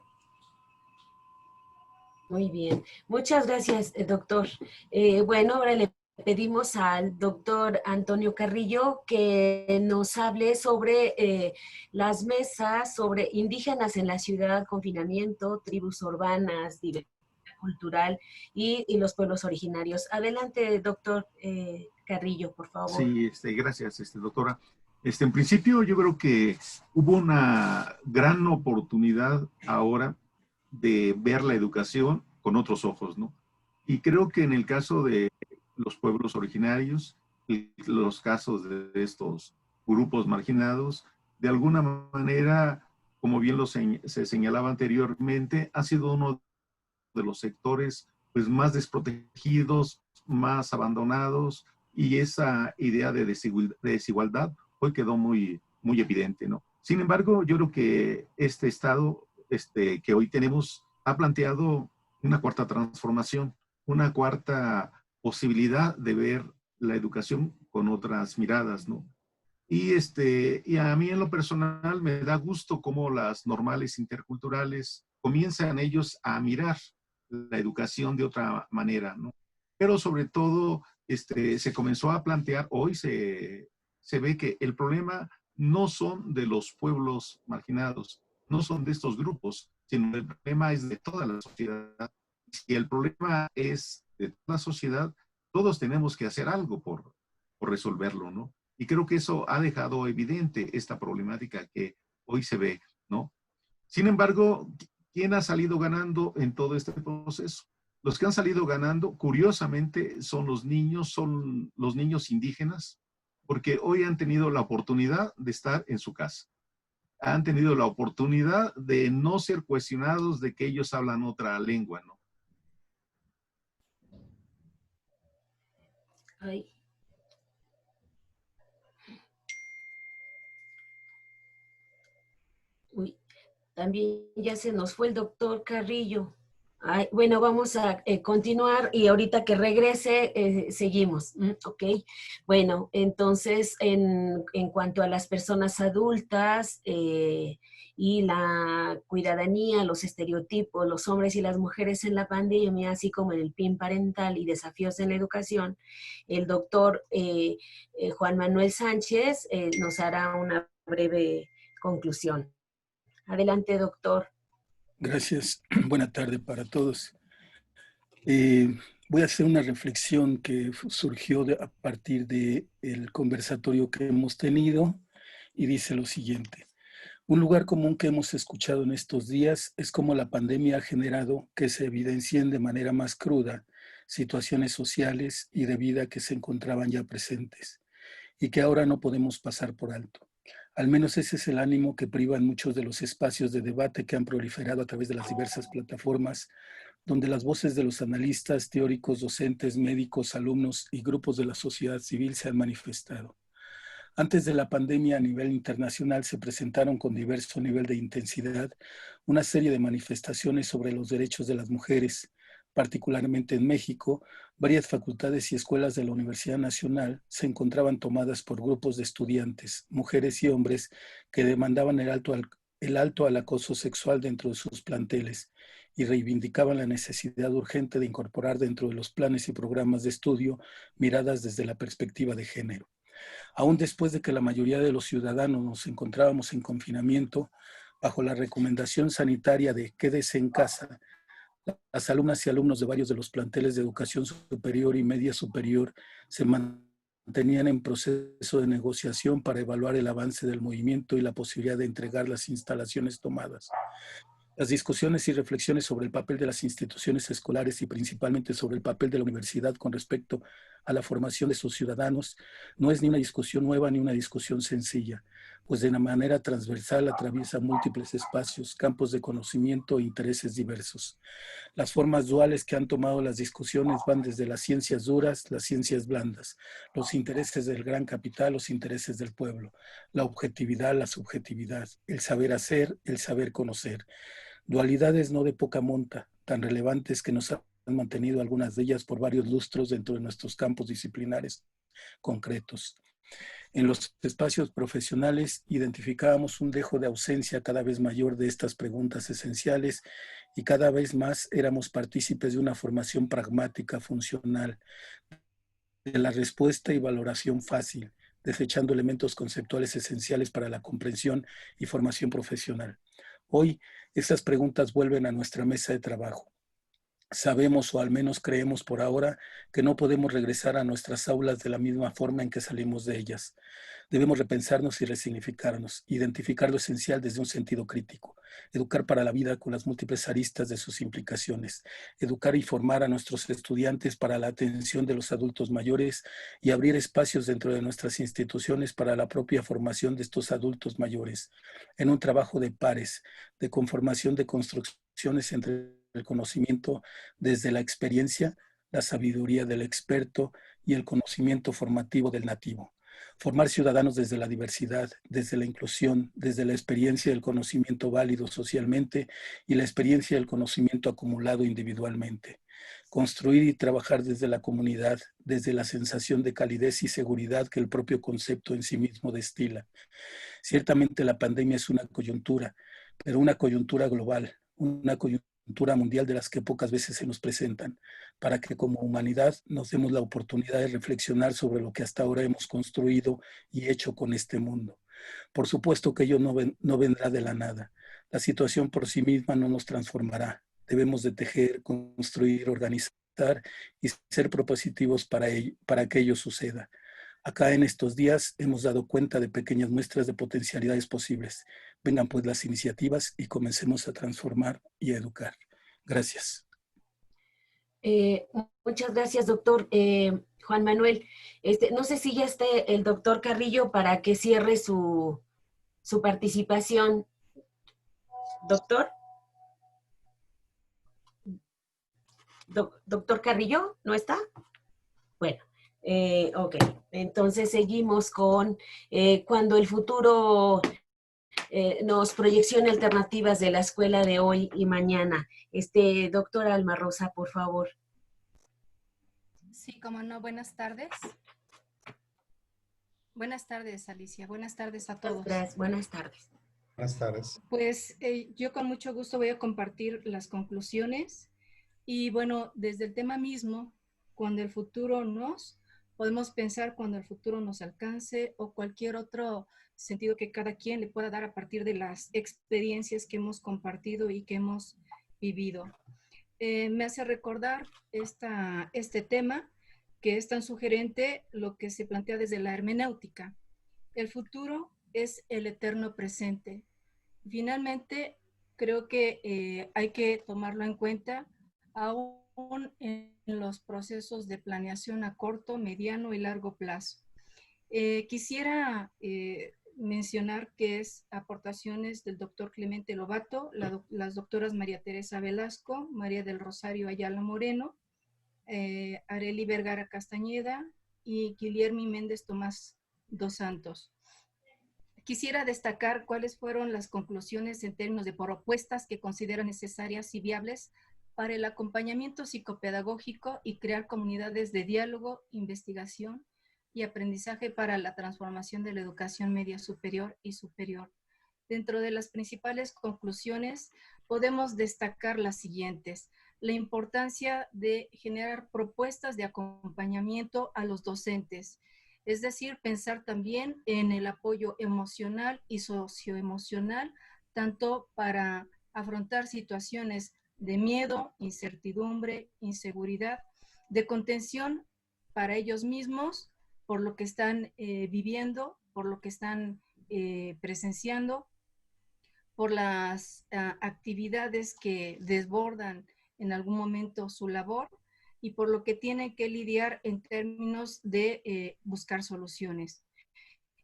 Muy bien. Muchas gracias, doctor. Bueno, ahora le pedimos al doctor Antonio Carrillo que nos hable sobre las mesas, sobre indígenas en la ciudad, confinamiento, tribus urbanas, diversidad cultural y los pueblos originarios. Adelante, doctor Carrillo, por favor. Sí, gracias, doctora. En principio, yo creo que hubo una gran oportunidad ahora de ver la educación con otros ojos, ¿no? Y creo que en el caso de los pueblos originarios, los casos de estos grupos marginados, de alguna manera, como bien se señalaba anteriormente, ha sido uno de los sectores pues, más desprotegidos, más abandonados, y esa idea de desigualdad hoy quedó muy, muy evidente, ¿no? Sin embargo, yo creo que este Estado que hoy tenemos ha planteado una cuarta transformación, una cuarta posibilidad de ver la educación con otras miradas, ¿no? Y a mí en lo personal me da gusto cómo las normales interculturales comienzan ellos a mirar la educación de otra manera, ¿no? Pero sobre todo se comenzó a plantear, hoy se ve que el problema no son de los pueblos marginados, no son de estos grupos, sino el problema es de toda la sociedad. Si el problema es de toda la sociedad, todos tenemos que hacer algo por resolverlo, ¿no? Y creo que eso ha dejado evidente esta problemática que hoy se ve, ¿no? Sin embargo, ¿quién ha salido ganando en todo este proceso? Los que han salido ganando, curiosamente, son los niños indígenas, porque hoy han tenido la oportunidad de estar en su casa. Han tenido la oportunidad de no ser cuestionados de que ellos hablan otra lengua, ¿no? Ay. Uy, también ya se nos fue el doctor Carrillo. Ay, bueno, vamos a continuar y ahorita que regrese, seguimos. Ok. Bueno, entonces, en cuanto a las personas adultas y la cuidadanía, los estereotipos, los hombres y las mujeres en la pandemia, así como en el PIN parental y desafíos en la educación, el doctor Juan Manuel Sánchez nos hará una breve conclusión. Adelante, doctor. Gracias. Buena tarde para todos. Voy a hacer una reflexión que surgió a partir del conversatorio que hemos tenido y dice lo siguiente. Un lugar común que hemos escuchado en estos días es cómo la pandemia ha generado que se evidencien de manera más cruda situaciones sociales y de vida que se encontraban ya presentes y que ahora no podemos pasar por alto. Al menos ese es el ánimo que privan muchos de los espacios de debate que han proliferado a través de las diversas plataformas, donde las voces de los analistas, teóricos, docentes, médicos, alumnos y grupos de la sociedad civil se han manifestado. Antes de la pandemia a nivel internacional se presentaron con diverso nivel de intensidad una serie de manifestaciones sobre los derechos de las mujeres. Particularmente en México, varias facultades y escuelas de la Universidad Nacional se encontraban tomadas por grupos de estudiantes, mujeres y hombres, que demandaban el alto al acoso sexual dentro de sus planteles y reivindicaban la necesidad urgente de incorporar dentro de los planes y programas de estudio miradas desde la perspectiva de género. Aún después de que la mayoría de los ciudadanos nos encontrábamos en confinamiento, bajo la recomendación sanitaria de quédese en casa, las alumnas y alumnos de varios de los planteles de educación superior y media superior se mantenían en proceso de negociación para evaluar el avance del movimiento y la posibilidad de entregar las instalaciones tomadas. Las discusiones y reflexiones sobre el papel de las instituciones escolares y principalmente sobre el papel de la universidad con respecto a la formación de sus ciudadanos no es ni una discusión nueva ni una discusión sencilla, pues de una manera transversal atraviesa múltiples espacios, campos de conocimiento e intereses diversos. Las formas duales que han tomado las discusiones van desde las ciencias duras, las ciencias blandas, los intereses del gran capital, los intereses del pueblo, la objetividad, la subjetividad, el saber hacer, el saber conocer. Dualidades no de poca monta, tan relevantes que nos han mantenido algunas de ellas por varios lustros dentro de nuestros campos disciplinares concretos. En los espacios profesionales identificábamos un dejo de ausencia cada vez mayor de estas preguntas esenciales y cada vez más éramos partícipes de una formación pragmática, funcional, de la respuesta y valoración fácil, desechando elementos conceptuales esenciales para la comprensión y formación profesional. Hoy, estas preguntas vuelven a nuestra mesa de trabajo. Sabemos, o al menos creemos por ahora, que no podemos regresar a nuestras aulas de la misma forma en que salimos de ellas. Debemos repensarnos y resignificarnos, identificar lo esencial desde un sentido crítico, educar para la vida con las múltiples aristas de sus implicaciones, educar y formar a nuestros estudiantes para la atención de los adultos mayores y abrir espacios dentro de nuestras instituciones para la propia formación de estos adultos mayores, en un trabajo de pares, de conformación de construcciones entre el conocimiento desde la experiencia, la sabiduría del experto y el conocimiento formativo del nativo. Formar ciudadanos desde la diversidad, desde la inclusión, desde la experiencia del conocimiento válido socialmente y la experiencia del conocimiento acumulado individualmente. Construir y trabajar desde la comunidad, desde la sensación de calidez y seguridad que el propio concepto en sí mismo destila. Ciertamente la pandemia es una coyuntura, pero una coyuntura global, una coyuntura mundial de las que pocas veces se nos presentan, para que como humanidad nos demos la oportunidad de reflexionar sobre lo que hasta ahora hemos construido y hecho con este mundo. Por supuesto que ello no vendrá de la nada. La situación por sí misma no nos transformará. Debemos de tejer, construir, organizar y ser propositivos para que ello suceda. Acá en estos días hemos dado cuenta de pequeñas muestras de potencialidades posibles. Vengan pues las iniciativas y comencemos a transformar y a educar. Gracias. Muchas gracias, doctor Juan Manuel. No sé si ya esté el doctor Carrillo para que cierre su participación. ¿Doctor? ¿Doctor Carrillo? ¿No está? Bueno. Ok, entonces seguimos con cuando el futuro nos proyeccione alternativas de la escuela de hoy y mañana. Doctora Alma Rosa, por favor. Sí, cómo no, buenas tardes. Buenas tardes, Alicia. Buenas tardes a todos. Buenas tardes. Buenas tardes. Pues yo con mucho gusto voy a compartir las conclusiones y bueno, desde el tema mismo, cuando el futuro podemos pensar cuando el futuro nos alcance o cualquier otro sentido que cada quien le pueda dar a partir de las experiencias que hemos compartido y que hemos vivido. Me hace recordar este tema que es tan sugerente lo que se plantea desde la hermenéutica. El futuro es el eterno presente. Finalmente, creo que hay que tomarlo en cuenta aún en los procesos de planeación a corto, mediano y largo plazo. Quisiera mencionar que es aportaciones del doctor Clemente Lobato, las doctoras María Teresa Velasco, María del Rosario Ayala Moreno, Arely Vergara Castañeda y Guillermo Méndez Tomás dos Santos. Quisiera destacar cuáles fueron las conclusiones en términos de propuestas que consideran necesarias y viables para el acompañamiento psicopedagógico y crear comunidades de diálogo, investigación y aprendizaje para la transformación de la educación media superior y superior. Dentro de las principales conclusiones podemos destacar las siguientes: la importancia de generar propuestas de acompañamiento a los docentes, es decir, pensar también en el apoyo emocional y socioemocional, tanto para afrontar situaciones de miedo, incertidumbre, inseguridad, de contención para ellos mismos, por lo que están viviendo, por lo que están presenciando, por las actividades que desbordan en algún momento su labor y por lo que tienen que lidiar en términos de buscar soluciones.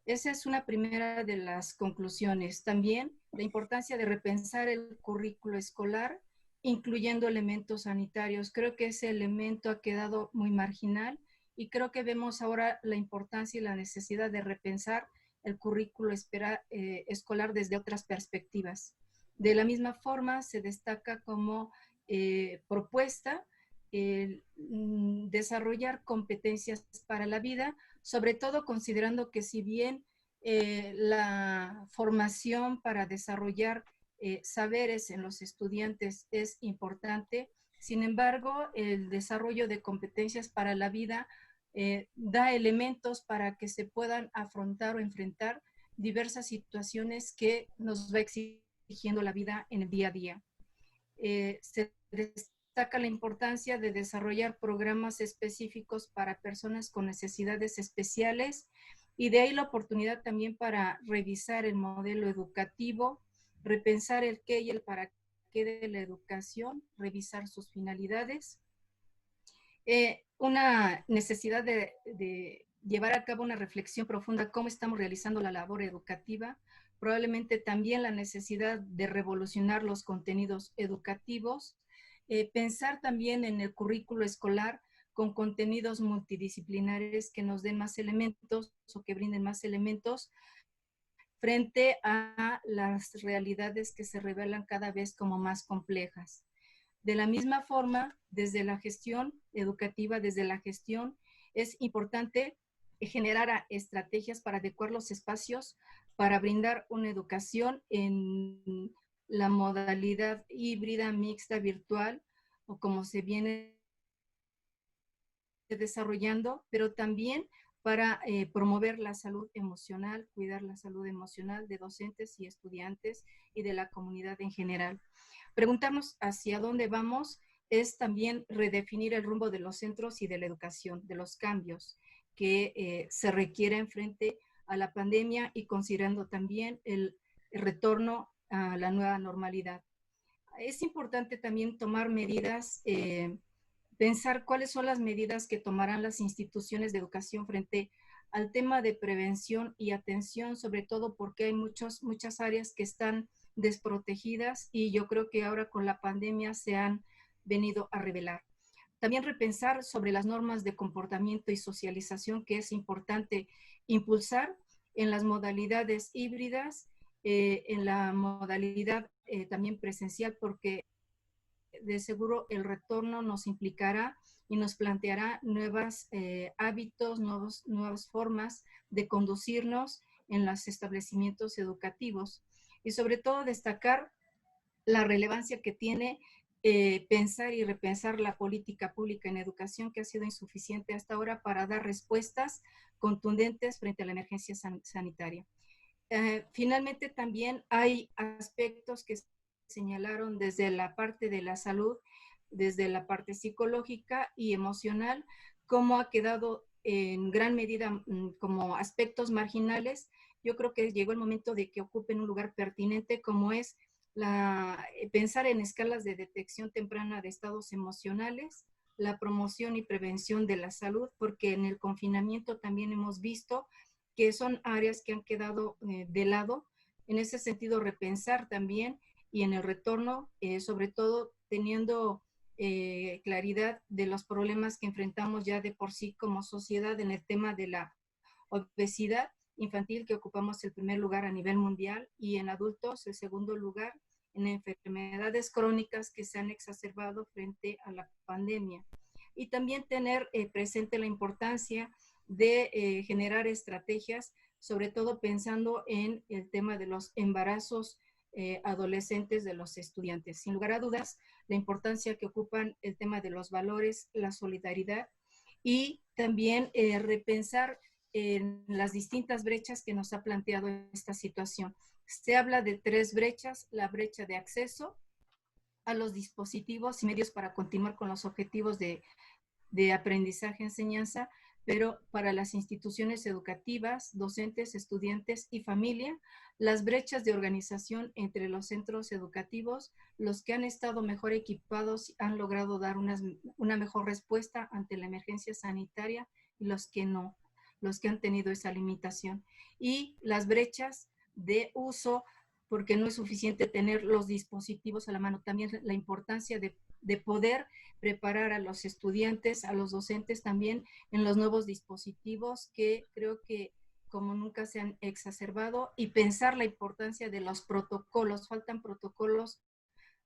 Esa es una primera de las conclusiones. También la importancia de repensar el currículo escolar, incluyendo elementos sanitarios. Creo que ese elemento ha quedado muy marginal y creo que vemos ahora la importancia y la necesidad de repensar el currículo escolar desde otras perspectivas. De la misma forma, se destaca como propuesta desarrollar competencias para la vida, sobre todo considerando que si bien la formación para desarrollar saberes en los estudiantes es importante, sin embargo, el desarrollo de competencias para la vida da elementos para que se puedan afrontar o enfrentar diversas situaciones que nos va exigiendo la vida en el día a día. Se destaca la importancia de desarrollar programas específicos para personas con necesidades especiales y de ahí la oportunidad también para revisar el modelo educativo, repensar el qué y el para qué de la educación, revisar sus finalidades. Una necesidad de llevar a cabo una reflexión profunda cómo estamos realizando la labor educativa, probablemente también la necesidad de revolucionar los contenidos educativos, pensar también en el currículo escolar con contenidos multidisciplinares que nos den más elementos o que brinden más elementos frente a las realidades que se revelan cada vez como más complejas. De la misma forma, desde la gestión educativa, desde la gestión, es importante generar estrategias para adecuar los espacios para brindar una educación en la modalidad híbrida, mixta, virtual, o como se viene desarrollando, pero también para promover la salud emocional, cuidar la salud emocional de docentes y estudiantes y de la comunidad en general. Preguntarnos hacia dónde vamos es también redefinir el rumbo de los centros y de la educación, de los cambios que se requieren frente a la pandemia y considerando también el retorno a la nueva normalidad. Es importante también tomar medidas, pensar cuáles son las medidas que tomarán las instituciones de educación frente al tema de prevención y atención, sobre todo porque hay muchas áreas que están desprotegidas y yo creo que ahora con la pandemia se han venido a revelar. También repensar sobre las normas de comportamiento y socialización que es importante impulsar en las modalidades híbridas, en la modalidad también presencial, porque de seguro el retorno nos implicará y nos planteará nuevos hábitos, nuevas formas de conducirnos en los establecimientos educativos. Y sobre todo destacar la relevancia que tiene pensar y repensar la política pública en educación, que ha sido insuficiente hasta ahora para dar respuestas contundentes frente a la emergencia sanitaria. Finalmente, también hay aspectos que señalaron desde la parte de la salud, desde la parte psicológica y emocional, cómo ha quedado en gran medida como aspectos marginales. Yo creo que llegó el momento de que ocupen un lugar pertinente, como es pensar en escalas de detección temprana de estados emocionales, la promoción y prevención de la salud, porque en el confinamiento también hemos visto que son áreas que han quedado de lado. En ese sentido, repensar también, y en el retorno, sobre todo teniendo claridad de los problemas que enfrentamos ya de por sí como sociedad en el tema de la obesidad infantil, que ocupamos el primer lugar a nivel mundial, y en adultos el segundo lugar, en enfermedades crónicas que se han exacerbado frente a la pandemia. Y también tener presente la importancia de generar estrategias, sobre todo pensando en el tema de los embarazos adolescentes de los estudiantes. Sin lugar a dudas, la importancia que ocupan el tema de los valores, la solidaridad, y también repensar en las distintas brechas que nos ha planteado esta situación. Se habla de 3 brechas: la brecha de acceso a los dispositivos y medios para continuar con los objetivos de aprendizaje, enseñanza, pero para las instituciones educativas, docentes, estudiantes y familia, las brechas de organización entre los centros educativos, los que han estado mejor equipados han logrado dar una mejor respuesta ante la emergencia sanitaria, y los que no, los que han tenido esa limitación. Y las brechas de uso, porque no es suficiente tener los dispositivos a la mano, también la importancia de poder preparar a los estudiantes, a los docentes también en los nuevos dispositivos, que creo que como nunca se han exacerbado, y pensar la importancia de los protocolos. Faltan protocolos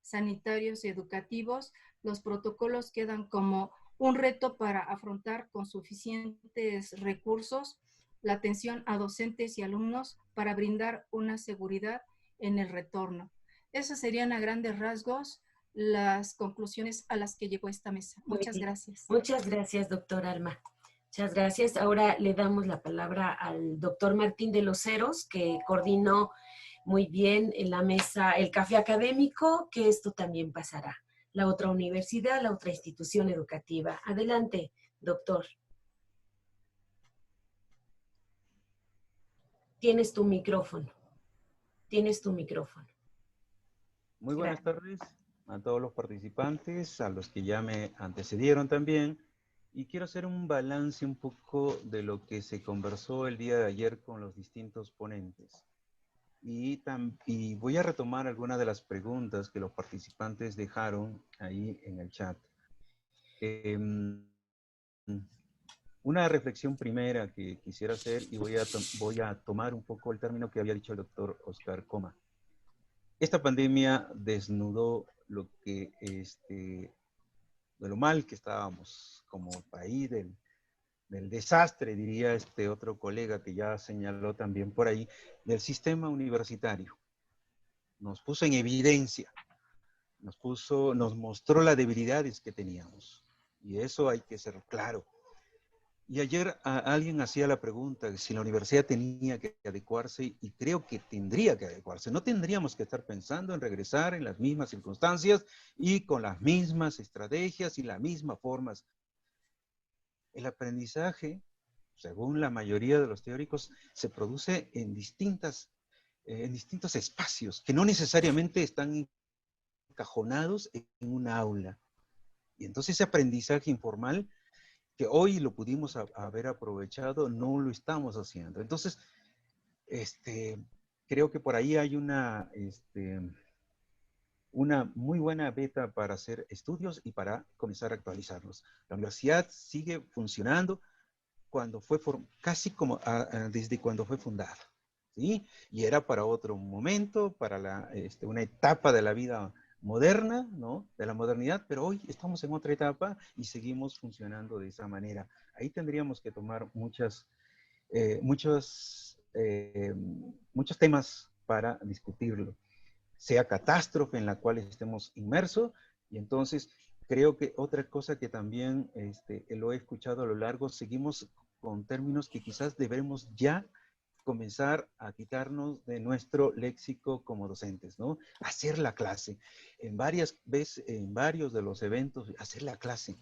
sanitarios y educativos. Los protocolos quedan como un reto para afrontar con suficientes recursos la atención a docentes y alumnos para brindar una seguridad en el retorno. Esas serían a grandes rasgos las conclusiones a las que llegó esta mesa. Muchas gracias. Muchas gracias, doctora Alma. Muchas gracias. Ahora le damos la palabra al doctor Martín de los Heros, que coordinó muy bien en la mesa el café académico, que esto también pasará. La otra universidad, la otra institución educativa. Adelante, doctor. Tienes tu micrófono. Tienes tu micrófono. Muy buenas tardes a todos los participantes, a los que ya me antecedieron también. Y quiero hacer un balance un poco de lo que se conversó el día de ayer con los distintos ponentes. Y voy a retomar algunas de las preguntas que los participantes dejaron ahí en el chat. Una reflexión primera que quisiera hacer, y voy a tomar un poco el término que había dicho el doctor Oscar Coma. Esta pandemia desnudó lo que, de lo mal que estábamos como país, del desastre, diría este otro colega que ya señaló también por ahí, del sistema universitario. Nos puso en evidencia, nos mostró las debilidades que teníamos. Y eso hay que ser claro. Y ayer alguien hacía la pregunta si la universidad tenía que adecuarse, y creo que tendría que adecuarse. No tendríamos que estar pensando en regresar en las mismas circunstancias y con las mismas estrategias y las mismas formas. El aprendizaje, según la mayoría de los teóricos, se produce en distintos espacios que no necesariamente están encajonados en un aula. Y entonces ese aprendizaje informal, que hoy lo pudimos haber aprovechado, no lo estamos haciendo. Entonces, creo que por ahí hay una muy buena beta para hacer estudios y para comenzar a actualizarlos. La universidad sigue funcionando casi como desde cuando fue fundada. ¿sí? Y era para otro momento, para una etapa de la vida moderna, ¿no? De la modernidad, pero hoy estamos en otra etapa y seguimos funcionando de esa manera. Ahí tendríamos que tomar muchos temas para discutirlo, sea catástrofe en la cual estemos inmersos, y entonces creo que otra cosa que también lo he escuchado a lo largo, seguimos con términos que quizás debemos ya comenzar a quitarnos de nuestro léxico como docentes, ¿no? Hacer la clase. En varios de los eventos, hacer la clase.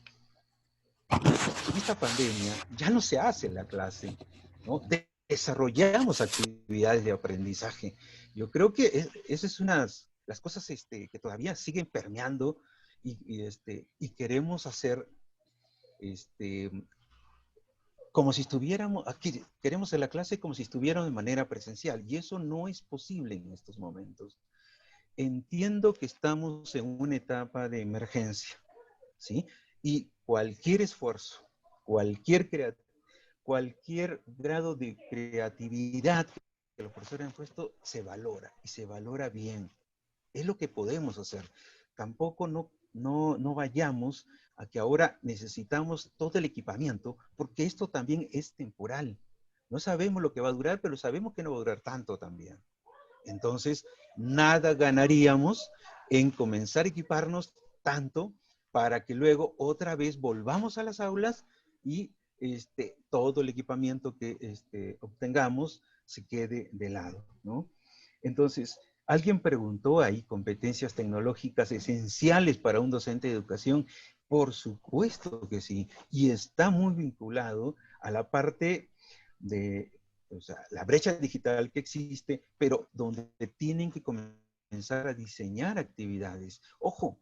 En esta pandemia ya no se hace la clase, ¿no? Desarrollamos actividades de aprendizaje. Yo creo que esa es las cosas que todavía siguen permeando y queremos hacer como si estuviéramos aquí, queremos hacer la clase como si estuviéramos de manera presencial, y eso no es posible en estos momentos. Entiendo que estamos en una etapa de emergencia, ¿sí? Y cualquier esfuerzo, cualquier grado de creatividad que los profesores han puesto, se valora, y se valora bien. Es lo que podemos hacer. Tampoco no vayamos a que ahora necesitamos todo el equipamiento, porque esto también es temporal. No sabemos lo que va a durar, pero sabemos que no va a durar tanto también. Entonces, nada ganaríamos en comenzar a equiparnos tanto para que luego otra vez volvamos a las aulas y todo el equipamiento que obtengamos se quede de lado, ¿no? Entonces, alguien preguntó ahí, competencias tecnológicas esenciales para un docente de educación. Por supuesto que sí, y está muy vinculado a la parte de la brecha digital que existe, pero donde tienen que comenzar a diseñar actividades. Ojo,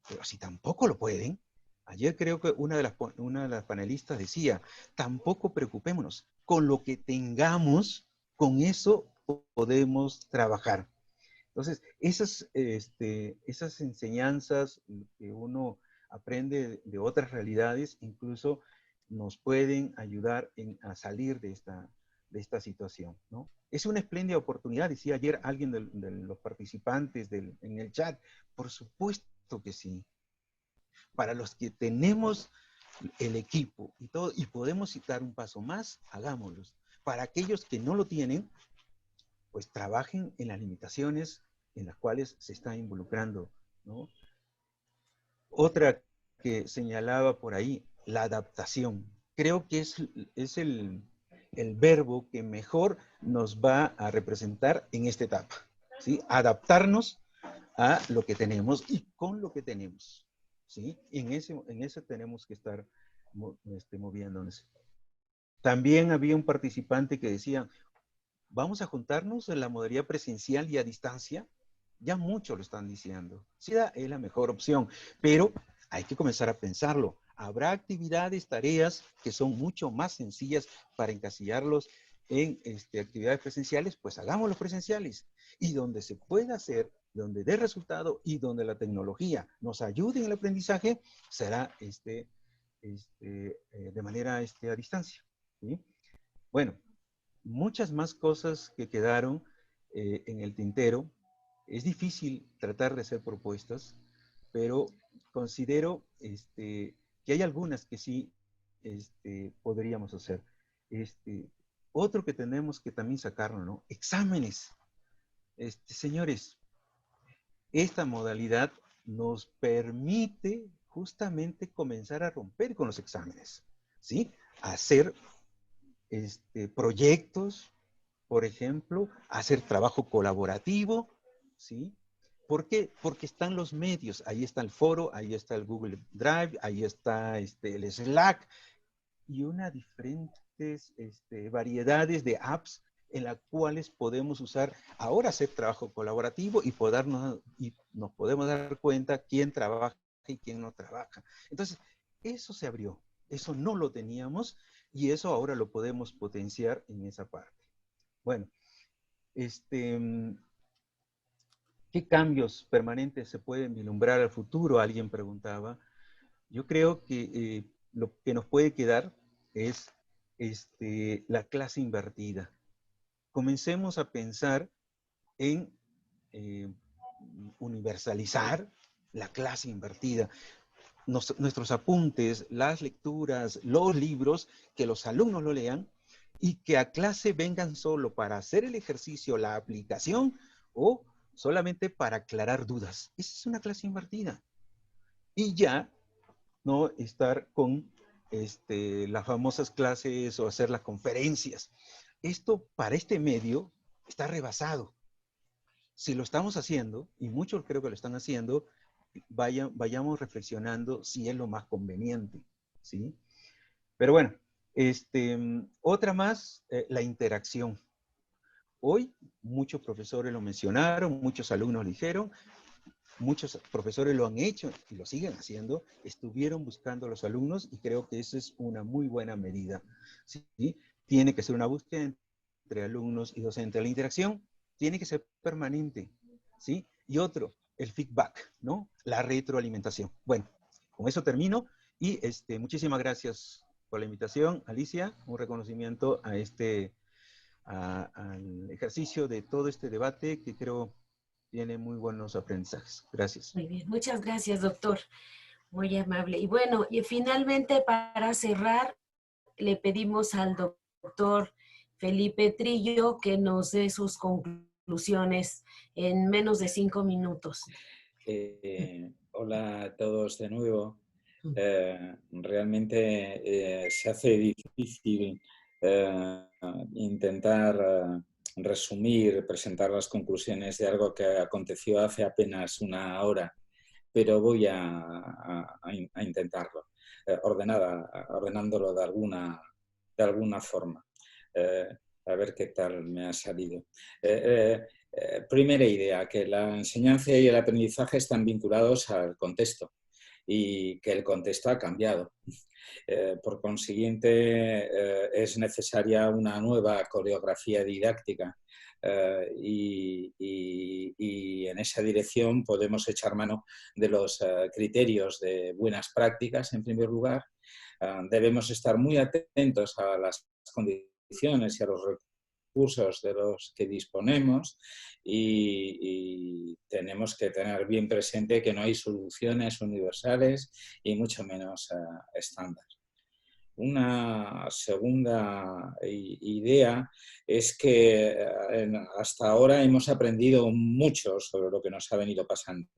pero si tampoco lo pueden, ayer creo que una de las panelistas decía, tampoco preocupémonos, con lo que tengamos, con eso podemos trabajar. Entonces, esas enseñanzas que uno aprende de otras realidades, incluso nos pueden ayudar a salir de esta situación, ¿no? Es una espléndida oportunidad, decía ayer alguien de los participantes en el chat. Por supuesto que sí. Para los que tenemos el equipo y todo, y podemos dar un paso más, hagámoslos. Para aquellos que no lo tienen, pues trabajen en las limitaciones en las cuales se está involucrando, ¿no? Otra que señalaba por ahí, la adaptación. Creo que es el verbo que mejor nos va a representar en esta etapa, ¿sí? Adaptarnos a lo que tenemos y con lo que tenemos, ¿sí? En eso tenemos que estar moviéndonos. También había un participante que decía, ¿vamos a juntarnos en la modalidad presencial y a distancia? Ya muchos lo están diciendo. Sí, es la mejor opción, pero hay que comenzar a pensarlo. Habrá actividades, tareas que son mucho más sencillas para encasillarlos en actividades presenciales, pues hagámoslos presenciales. Y donde se pueda hacer, donde dé resultado y donde la tecnología nos ayude en el aprendizaje, será de manera a distancia, ¿sí? Bueno, muchas más cosas que quedaron en el tintero. Es difícil tratar de hacer propuestas, pero considero que hay algunas que sí podríamos hacer. Otro que tenemos que también sacarlo, ¿no? Exámenes. Señores, esta modalidad nos permite justamente comenzar a romper con los exámenes, ¿sí? Hacer proyectos, por ejemplo, hacer trabajo colaborativo, ¿sí? ¿Por qué? Porque están los medios, ahí está el foro, ahí está el Google Drive, ahí está el Slack, y una diferentes variedades de apps en las cuales podemos usar, ahora hacer trabajo colaborativo y nos podemos dar cuenta quién trabaja y quién no trabaja. Entonces, eso se abrió, eso no lo teníamos y eso ahora lo podemos potenciar en esa parte. Bueno, ¿qué cambios permanentes se pueden vislumbrar al futuro? Alguien preguntaba. Yo creo que lo que nos puede quedar es la clase invertida. comencemos a pensar en universalizar la clase invertida. Nuestros apuntes, las lecturas, los libros, que los alumnos lo lean y que a clase vengan solo para hacer el ejercicio, la aplicación o solamente para aclarar dudas. Esa es una clase invertida. Y ya no estar con las famosas clases o hacer las conferencias. Esto para este medio está rebasado. Si lo estamos haciendo, y muchos creo que lo están haciendo, vayamos reflexionando si es lo más conveniente, ¿sí? Pero bueno, otra más, la interacción. Hoy muchos profesores lo mencionaron, muchos alumnos lo dijeron, muchos profesores lo han hecho y lo siguen haciendo, estuvieron buscando a los alumnos y creo que esa es una muy buena medida, ¿sí? Tiene que ser una búsqueda entre alumnos y docentes. La interacción tiene que ser permanente, ¿sí? Y otro, el feedback, ¿no? La retroalimentación. Bueno, con eso termino y muchísimas gracias por la invitación, Alicia. Un reconocimiento a al ejercicio de todo este debate que creo tiene muy buenos aprendizajes. Gracias. Muy bien, muchas gracias, doctor. Muy amable. Y bueno, y finalmente para cerrar, le pedimos al doctor Felipe Trillo que nos dé sus conclusiones en menos de 5 minutos. Hola a todos de nuevo. Realmente se hace difícil intentar resumir, presentar las conclusiones de algo que aconteció hace apenas una hora, pero voy a intentarlo, ordenándolo de alguna forma. A ver qué tal me ha salido. Primera idea, que la enseñanza y el aprendizaje están vinculados al contexto y que el contexto ha cambiado. Por consiguiente, es necesaria una nueva coreografía didáctica y en esa dirección podemos echar mano de los criterios de buenas prácticas, en primer lugar. Debemos estar muy atentos a las condiciones y a los recursos de los que disponemos y tenemos que tener bien presente que no hay soluciones universales y mucho menos estándar. Una segunda idea es que hasta ahora hemos aprendido mucho sobre lo que nos ha venido pasando,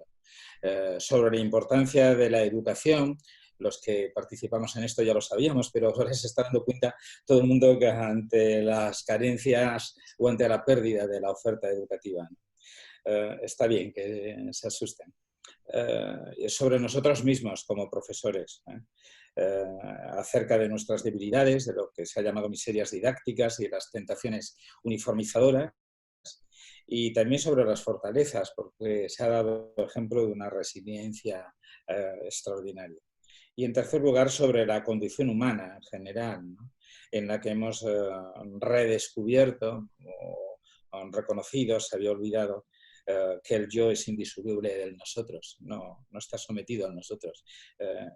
sobre la importancia de la educación. Los que participamos en esto ya lo sabíamos, pero ahora se está dando cuenta todo el mundo que ante las carencias o ante la pérdida de la oferta educativa, está bien que se asusten. Sobre nosotros mismos como profesores, acerca de nuestras debilidades, de lo que se ha llamado miserias didácticas y las tentaciones uniformizadoras, y también sobre las fortalezas, porque se ha dado ejemplo de una resiliencia extraordinaria. Y en tercer lugar, sobre la condición humana en general, ¿no? En la que hemos redescubierto o reconocido, se había olvidado, que el yo es indisoluble del nosotros, no está sometido al nosotros,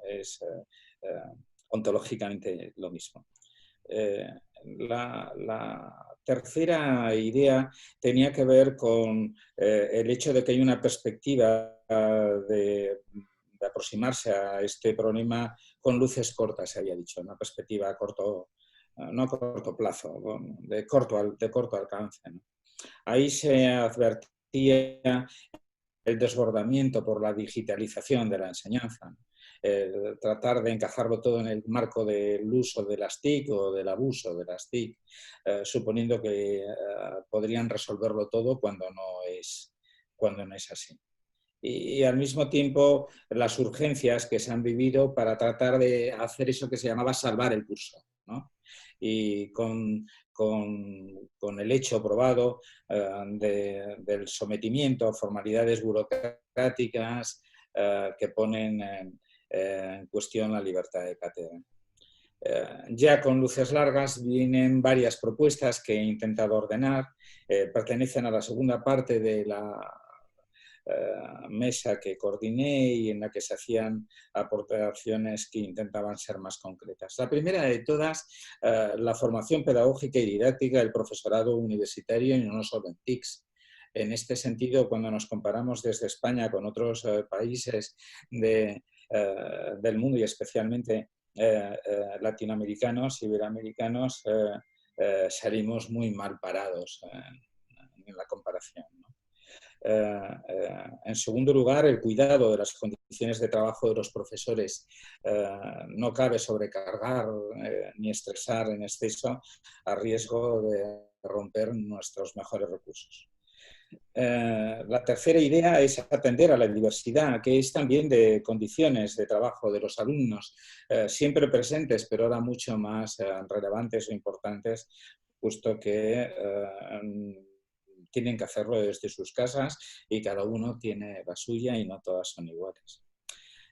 es ontológicamente lo mismo. La tercera idea tenía que ver con el hecho de que hay una perspectiva de aproximarse a este problema con luces cortas, se había dicho, una perspectiva no a corto plazo, de corto alcance, ¿no? Ahí se advertía el desbordamiento por la digitalización de la enseñanza, tratar de encajarlo todo en el marco del uso de las TIC o del abuso de las TIC, suponiendo que podrían resolverlo todo cuando no es así. Y al mismo tiempo las urgencias que se han vivido para tratar de hacer eso que se llamaba salvar el curso, ¿no? Y con el hecho probado del sometimiento a formalidades burocráticas que ponen en cuestión la libertad de cátedra. Ya con luces largas vienen varias propuestas que he intentado ordenar, pertenecen a la segunda parte de mesa que coordiné y en la que se hacían aportaciones que intentaban ser más concretas. La primera de todas, la formación pedagógica y didáctica del profesorado universitario y no solo en TICS. En este sentido, cuando nos comparamos desde España con otros países del mundo y especialmente latinoamericanos, iberoamericanos, salimos muy mal parados en la comparación, ¿no? En segundo lugar, el cuidado de las condiciones de trabajo de los profesores. No cabe sobrecargar ni estresar en exceso a riesgo de romper nuestros mejores recursos. La tercera idea es atender a la diversidad, que es también de condiciones de trabajo de los alumnos, siempre presentes, pero ahora mucho más relevantes o importantes, puesto que tienen que hacerlo desde sus casas y cada uno tiene la suya y no todas son iguales.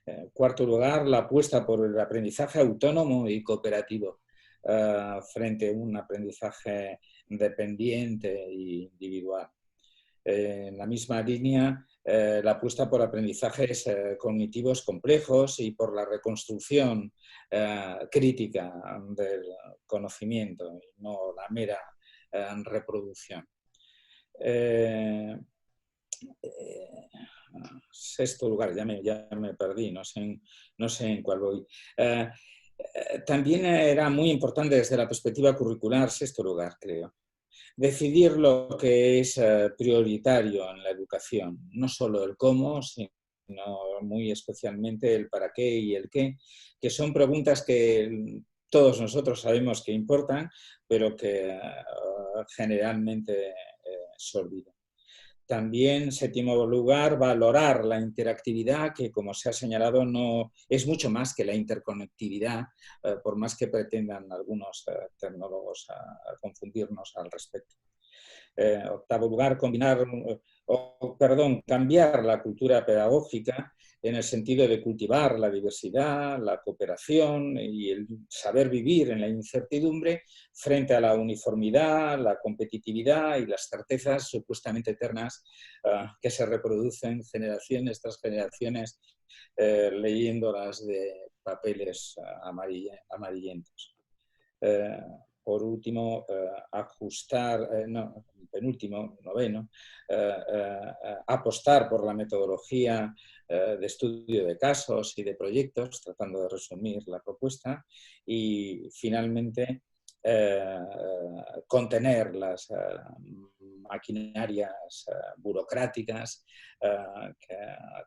En cuarto lugar, la apuesta por el aprendizaje autónomo y cooperativo frente a un aprendizaje dependiente e individual. En la misma línea, la apuesta por aprendizajes cognitivos complejos y por la reconstrucción crítica del conocimiento y no la mera reproducción. Sexto lugar, ya me perdí, no sé en cuál voy. También era muy importante desde la perspectiva curricular, sexto lugar, creo, decidir lo que es prioritario en la educación, no solo el cómo, sino muy especialmente el para qué y el qué, que son preguntas que todos nosotros sabemos que importan, pero que generalmente se olvidan. También, séptimo lugar, valorar la interactividad, que como se ha señalado no es mucho más que la interconectividad, por más que pretendan algunos tecnólogos a confundirnos al respecto. Octavo lugar, cambiar la cultura pedagógica en el sentido de cultivar la diversidad, la cooperación y el saber vivir en la incertidumbre frente a la uniformidad, la competitividad y las certezas supuestamente eternas que se reproducen generaciones tras generaciones leyéndolas de papeles amarillentos. Por último, noveno, apostar por la metodología de estudio de casos y de proyectos, tratando de resumir la propuesta, y finalmente contener las maquinarias burocráticas que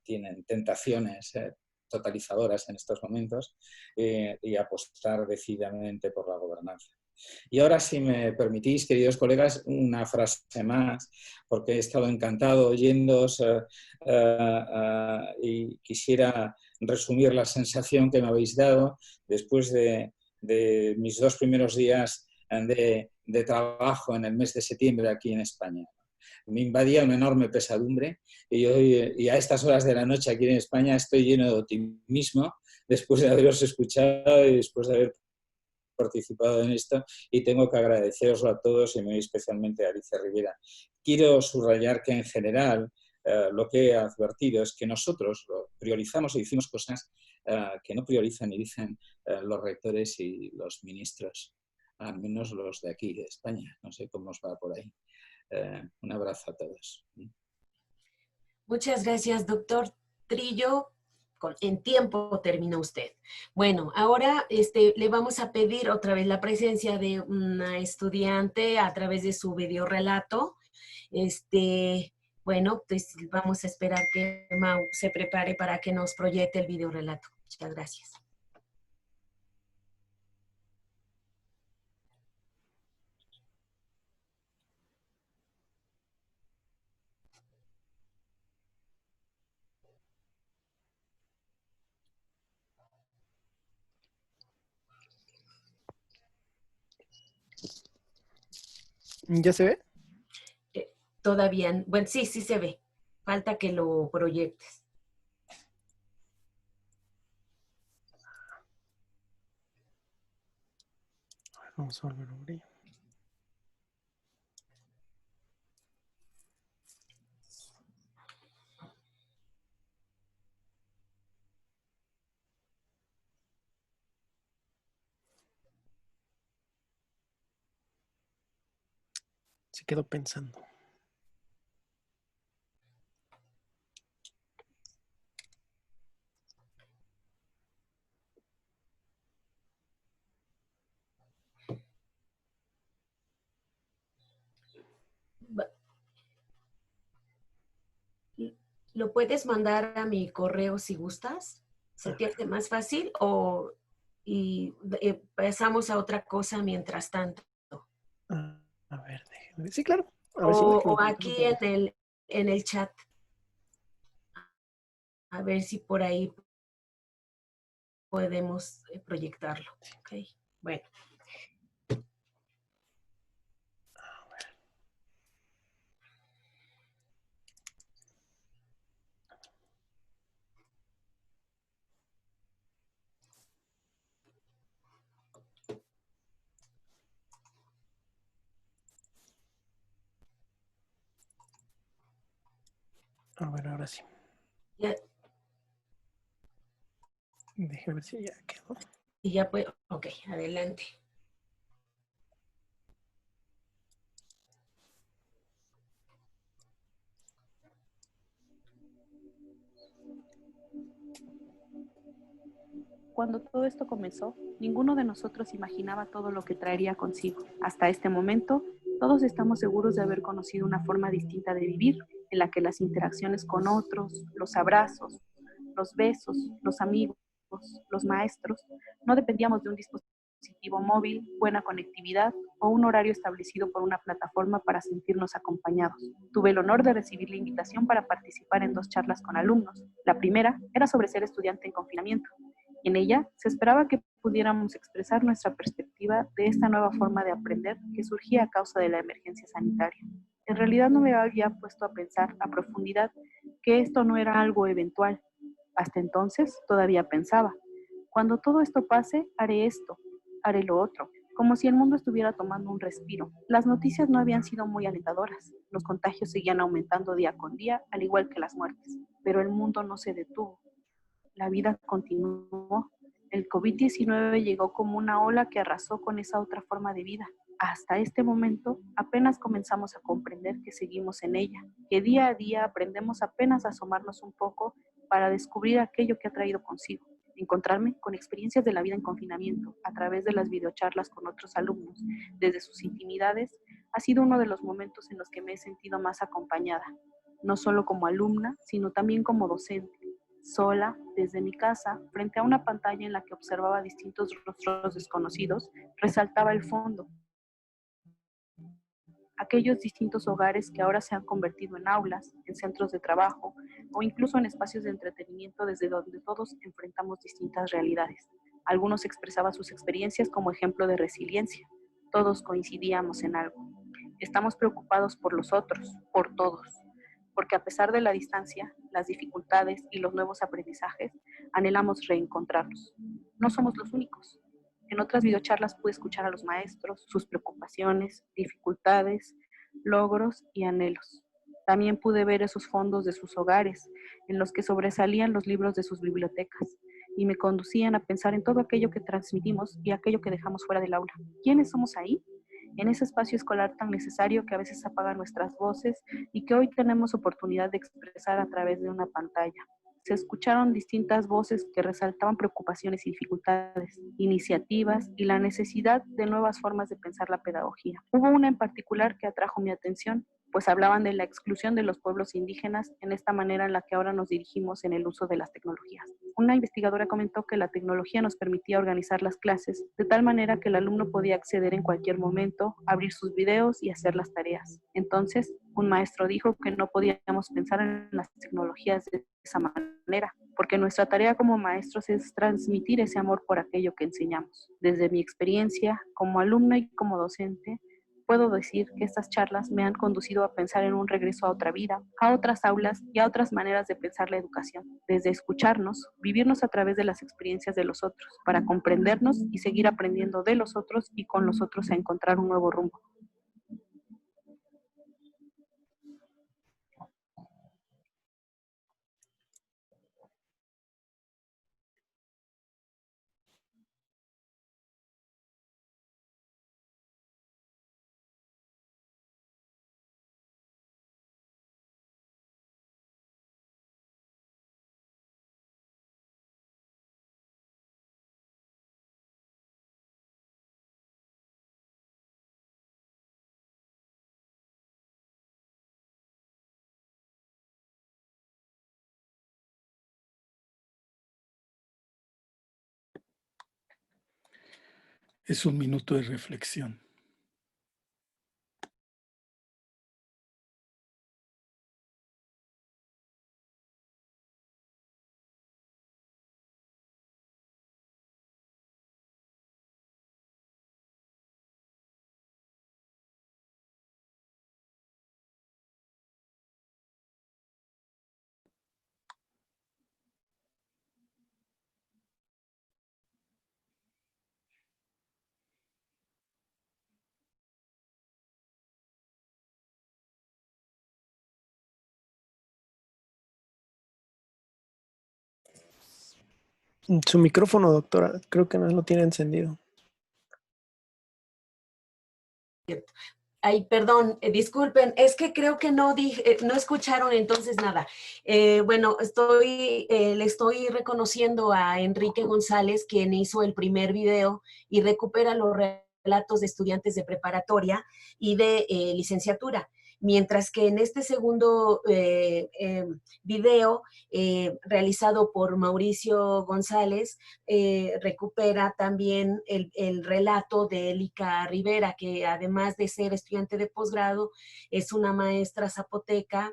tienen tentaciones totalizadoras en estos momentos y apostar decididamente por la gobernanza. Y ahora, si me permitís, queridos colegas, una frase más, porque he estado encantado oyéndoos y quisiera resumir la sensación que me habéis dado después de mis 2 primeros días de trabajo en el mes de septiembre aquí en España. Me invadía una enorme pesadumbre y a estas horas de la noche aquí en España estoy lleno de optimismo después de haberos escuchado y después de haber participado en esto, y tengo que agradeceroslo a todos y muy especialmente a Alicia Rivera. Quiero subrayar que en general lo que he advertido es que nosotros priorizamos y decimos cosas que no priorizan y dicen los rectores y los ministros, al menos los de aquí, de España. No sé cómo os va por ahí. Un abrazo a todos. Muchas gracias, doctor Trillo. En tiempo termina usted. Bueno, ahora le vamos a pedir otra vez la presencia de una estudiante a través de su videorelato. Bueno, pues vamos a esperar que Mau se prepare para que nos proyecte el videorelato. Muchas gracias. ¿Ya se ve? Todavía, bueno, sí se ve. Falta que lo proyectes. Vamos a volver a abrir. Se quedó pensando. ¿Lo puedes mandar a mi correo si gustas? ¿Se te hace más fácil y pasamos a otra cosa mientras tanto? A ver, déjenme ver. Sí, claro. A ver si O aquí en el chat. A ver si por ahí podemos proyectarlo. Okay. Bueno. A ver, ahora sí. Ya. Déjame ver si ya quedó. Y ya puedo. Ok, adelante. Cuando todo esto comenzó, ninguno de nosotros imaginaba todo lo que traería consigo. Hasta este momento, todos estamos seguros de haber conocido una forma distinta de vivir, en la que las interacciones con otros, los abrazos, los besos, los amigos, los maestros, no dependíamos de un dispositivo móvil, buena conectividad o un horario establecido por una plataforma para sentirnos acompañados. Tuve el honor de recibir la invitación para participar en 2 charlas con alumnos. La primera era sobre ser estudiante en confinamiento. En ella se esperaba que pudiéramos expresar nuestra perspectiva de esta nueva forma de aprender que surgía a causa de la emergencia sanitaria. En realidad no me había puesto a pensar a profundidad que esto no era algo eventual. Hasta entonces todavía pensaba, cuando todo esto pase, haré esto, haré lo otro, como si el mundo estuviera tomando un respiro. Las noticias no habían sido muy alentadoras, los contagios seguían aumentando día con día, al igual que las muertes, pero el mundo no se detuvo. La vida continuó. El COVID-19 llegó como una ola que arrasó con esa otra forma de vida. Hasta este momento apenas comenzamos a comprender que seguimos en ella, que día a día aprendemos apenas a asomarnos un poco para descubrir aquello que ha traído consigo. Encontrarme con experiencias de la vida en confinamiento a través de las videocharlas con otros alumnos, desde sus intimidades, ha sido uno de los momentos en los que me he sentido más acompañada, no solo como alumna, sino también como docente. Sola, desde mi casa, frente a una pantalla en la que observaba distintos rostros desconocidos, resaltaba el fondo. Aquellos distintos hogares que ahora se han convertido en aulas, en centros de trabajo o incluso en espacios de entretenimiento desde donde todos enfrentamos distintas realidades. Algunos expresaban sus experiencias como ejemplo de resiliencia. Todos coincidíamos en algo. Estamos preocupados por los otros, por todos. Porque a pesar de la distancia, las dificultades y los nuevos aprendizajes, anhelamos reencontrarnos. No somos los únicos. En otras videocharlas pude escuchar a los maestros, sus preocupaciones, dificultades, logros y anhelos. También pude ver esos fondos de sus hogares, en los que sobresalían los libros de sus bibliotecas, y me conducían a pensar en todo aquello que transmitimos y aquello que dejamos fuera del aula. ¿Quiénes somos ahí? En ese espacio escolar tan necesario que a veces apaga nuestras voces y que hoy tenemos oportunidad de expresar a través de una pantalla. Se escucharon distintas voces que resaltaban preocupaciones y dificultades, iniciativas y la necesidad de nuevas formas de pensar la pedagogía. Hubo una en particular que atrajo mi atención, pues hablaban de la exclusión de los pueblos indígenas en esta manera en la que ahora nos dirigimos en el uso de las tecnologías. Una investigadora comentó que la tecnología nos permitía organizar las clases de tal manera que el alumno podía acceder en cualquier momento, abrir sus videos y hacer las tareas. Entonces, un maestro dijo que no podíamos pensar en las tecnologías de esa manera, porque nuestra tarea como maestros es transmitir ese amor por aquello que enseñamos. Desde mi experiencia como alumna y como docente, puedo decir que estas charlas me han conducido a pensar en un regreso a otra vida, a otras aulas y a otras maneras de pensar la educación, desde escucharnos, vivirnos a través de las experiencias de los otros, para comprendernos y seguir aprendiendo de los otros y con los otros a encontrar un nuevo rumbo. Es un minuto de reflexión. Su micrófono, doctora, creo que no lo tiene encendido. Ay, perdón, disculpen, es que creo que no dije, no escucharon entonces nada. Bueno, le estoy reconociendo a Enrique González, quien hizo el primer video y recupera los relatos de estudiantes de preparatoria y de licenciatura. Mientras que en este segundo video, realizado por Mauricio González, recupera también el relato de Élica Rivera, que además de ser estudiante de posgrado, es una maestra zapoteca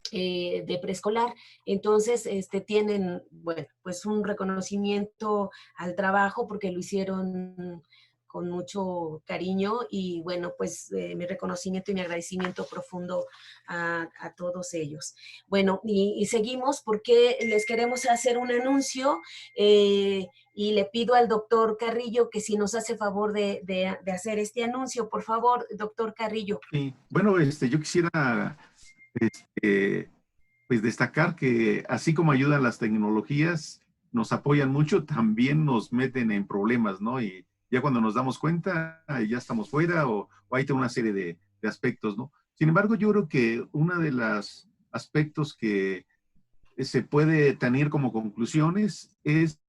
de preescolar. Entonces, tienen, bueno, pues un reconocimiento al trabajo porque lo hicieron con mucho cariño y bueno, pues mi reconocimiento y mi agradecimiento profundo a todos ellos. Bueno, y seguimos porque les queremos hacer un anuncio y le pido al doctor Carrillo que si nos hace favor de hacer este anuncio, por favor, doctor Carrillo. Sí, bueno, yo quisiera pues destacar que así como ayudan las tecnologías, nos apoyan mucho, también nos meten en problemas, ¿no? Y ya cuando nos damos cuenta, ya estamos fuera o hay toda una serie de aspectos, ¿no? Sin embargo, yo creo que uno de los aspectos que se puede tener como conclusiones es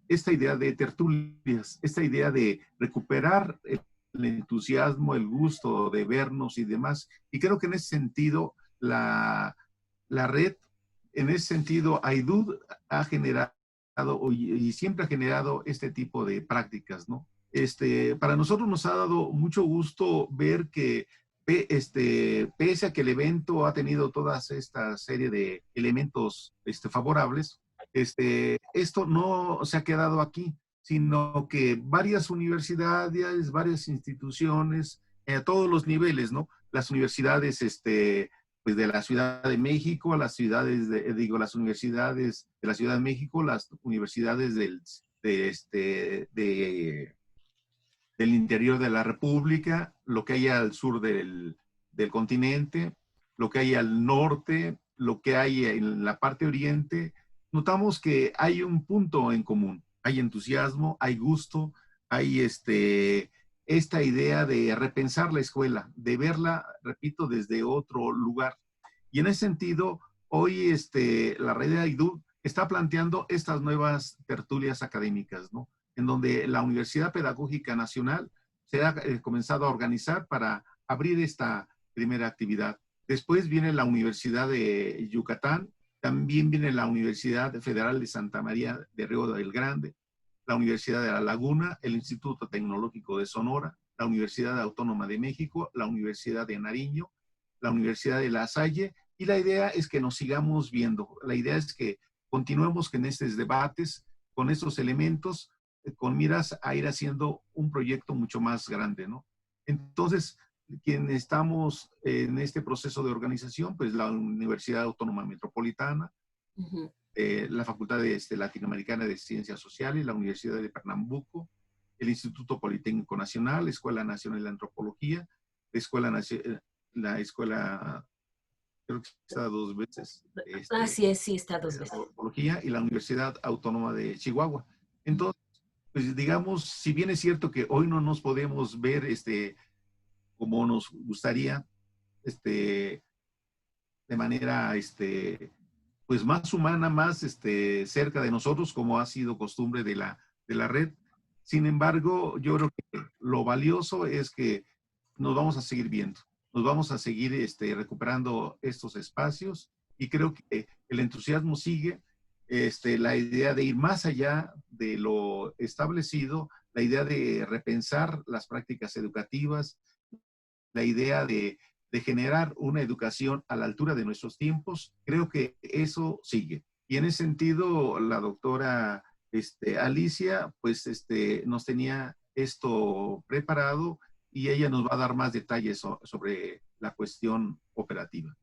esta idea de tertulias, esta idea de recuperar el entusiasmo, el gusto de vernos y demás. Y creo que en ese sentido, la red, en ese sentido, AIDUD ha generado y siempre ha generado este tipo de prácticas, ¿no? Para nosotros nos ha dado mucho gusto ver que pese a que el evento ha tenido toda esta serie de elementos favorables, esto no se ha quedado aquí, sino que varias universidades, varias instituciones, a todos los niveles, ¿no? Las universidades pues de la Ciudad de México, las universidades de la Ciudad de México, las universidades del interior de la República, lo que hay al sur del continente, lo que hay al norte, lo que hay en la parte oriente, notamos que hay un punto en común. Hay entusiasmo, hay gusto, hay esta idea de repensar la escuela, de verla, repito, desde otro lugar. Y en ese sentido, hoy la red de AIDUD está planteando estas nuevas tertulias académicas, ¿no? En donde la Universidad Pedagógica Nacional se ha comenzado a organizar para abrir esta primera actividad. Después viene la Universidad de Yucatán, también viene la Universidad Federal de Santa María de Río del Grande, la Universidad de La Laguna, el Instituto Tecnológico de Sonora, la Universidad Autónoma de México, la Universidad de Nariño, la Universidad de La Salle, y la idea es que nos sigamos viendo. La idea es que continuemos en estos debates, con estos elementos, con miras a ir haciendo un proyecto mucho más grande, ¿no? Entonces, quienes estamos en este proceso de organización, pues la Universidad Autónoma Metropolitana, la Facultad Latinoamericana de Ciencias Sociales, la Universidad de Pernambuco, el Instituto Politécnico Nacional, la Escuela Nacional de Antropología, la escuela creo que está dos veces. Así es, sí, está dos veces. Antropología y la Universidad Autónoma de Chihuahua. Entonces, pues digamos, si bien es cierto que hoy no nos podemos ver como nos gustaría, de manera, pues más humana, más cerca de nosotros, como ha sido costumbre de la red. Sin embargo, yo creo que lo valioso es que nos vamos a seguir viendo, nos vamos a seguir recuperando estos espacios y creo que el entusiasmo sigue, la idea de ir más allá de lo establecido, la idea de repensar las prácticas educativas, la idea de generar una educación a la altura de nuestros tiempos. Creo que eso sigue. Y en ese sentido, la doctora Alicia, pues nos tenía esto preparado y ella nos va a dar más detalles sobre la cuestión operativa.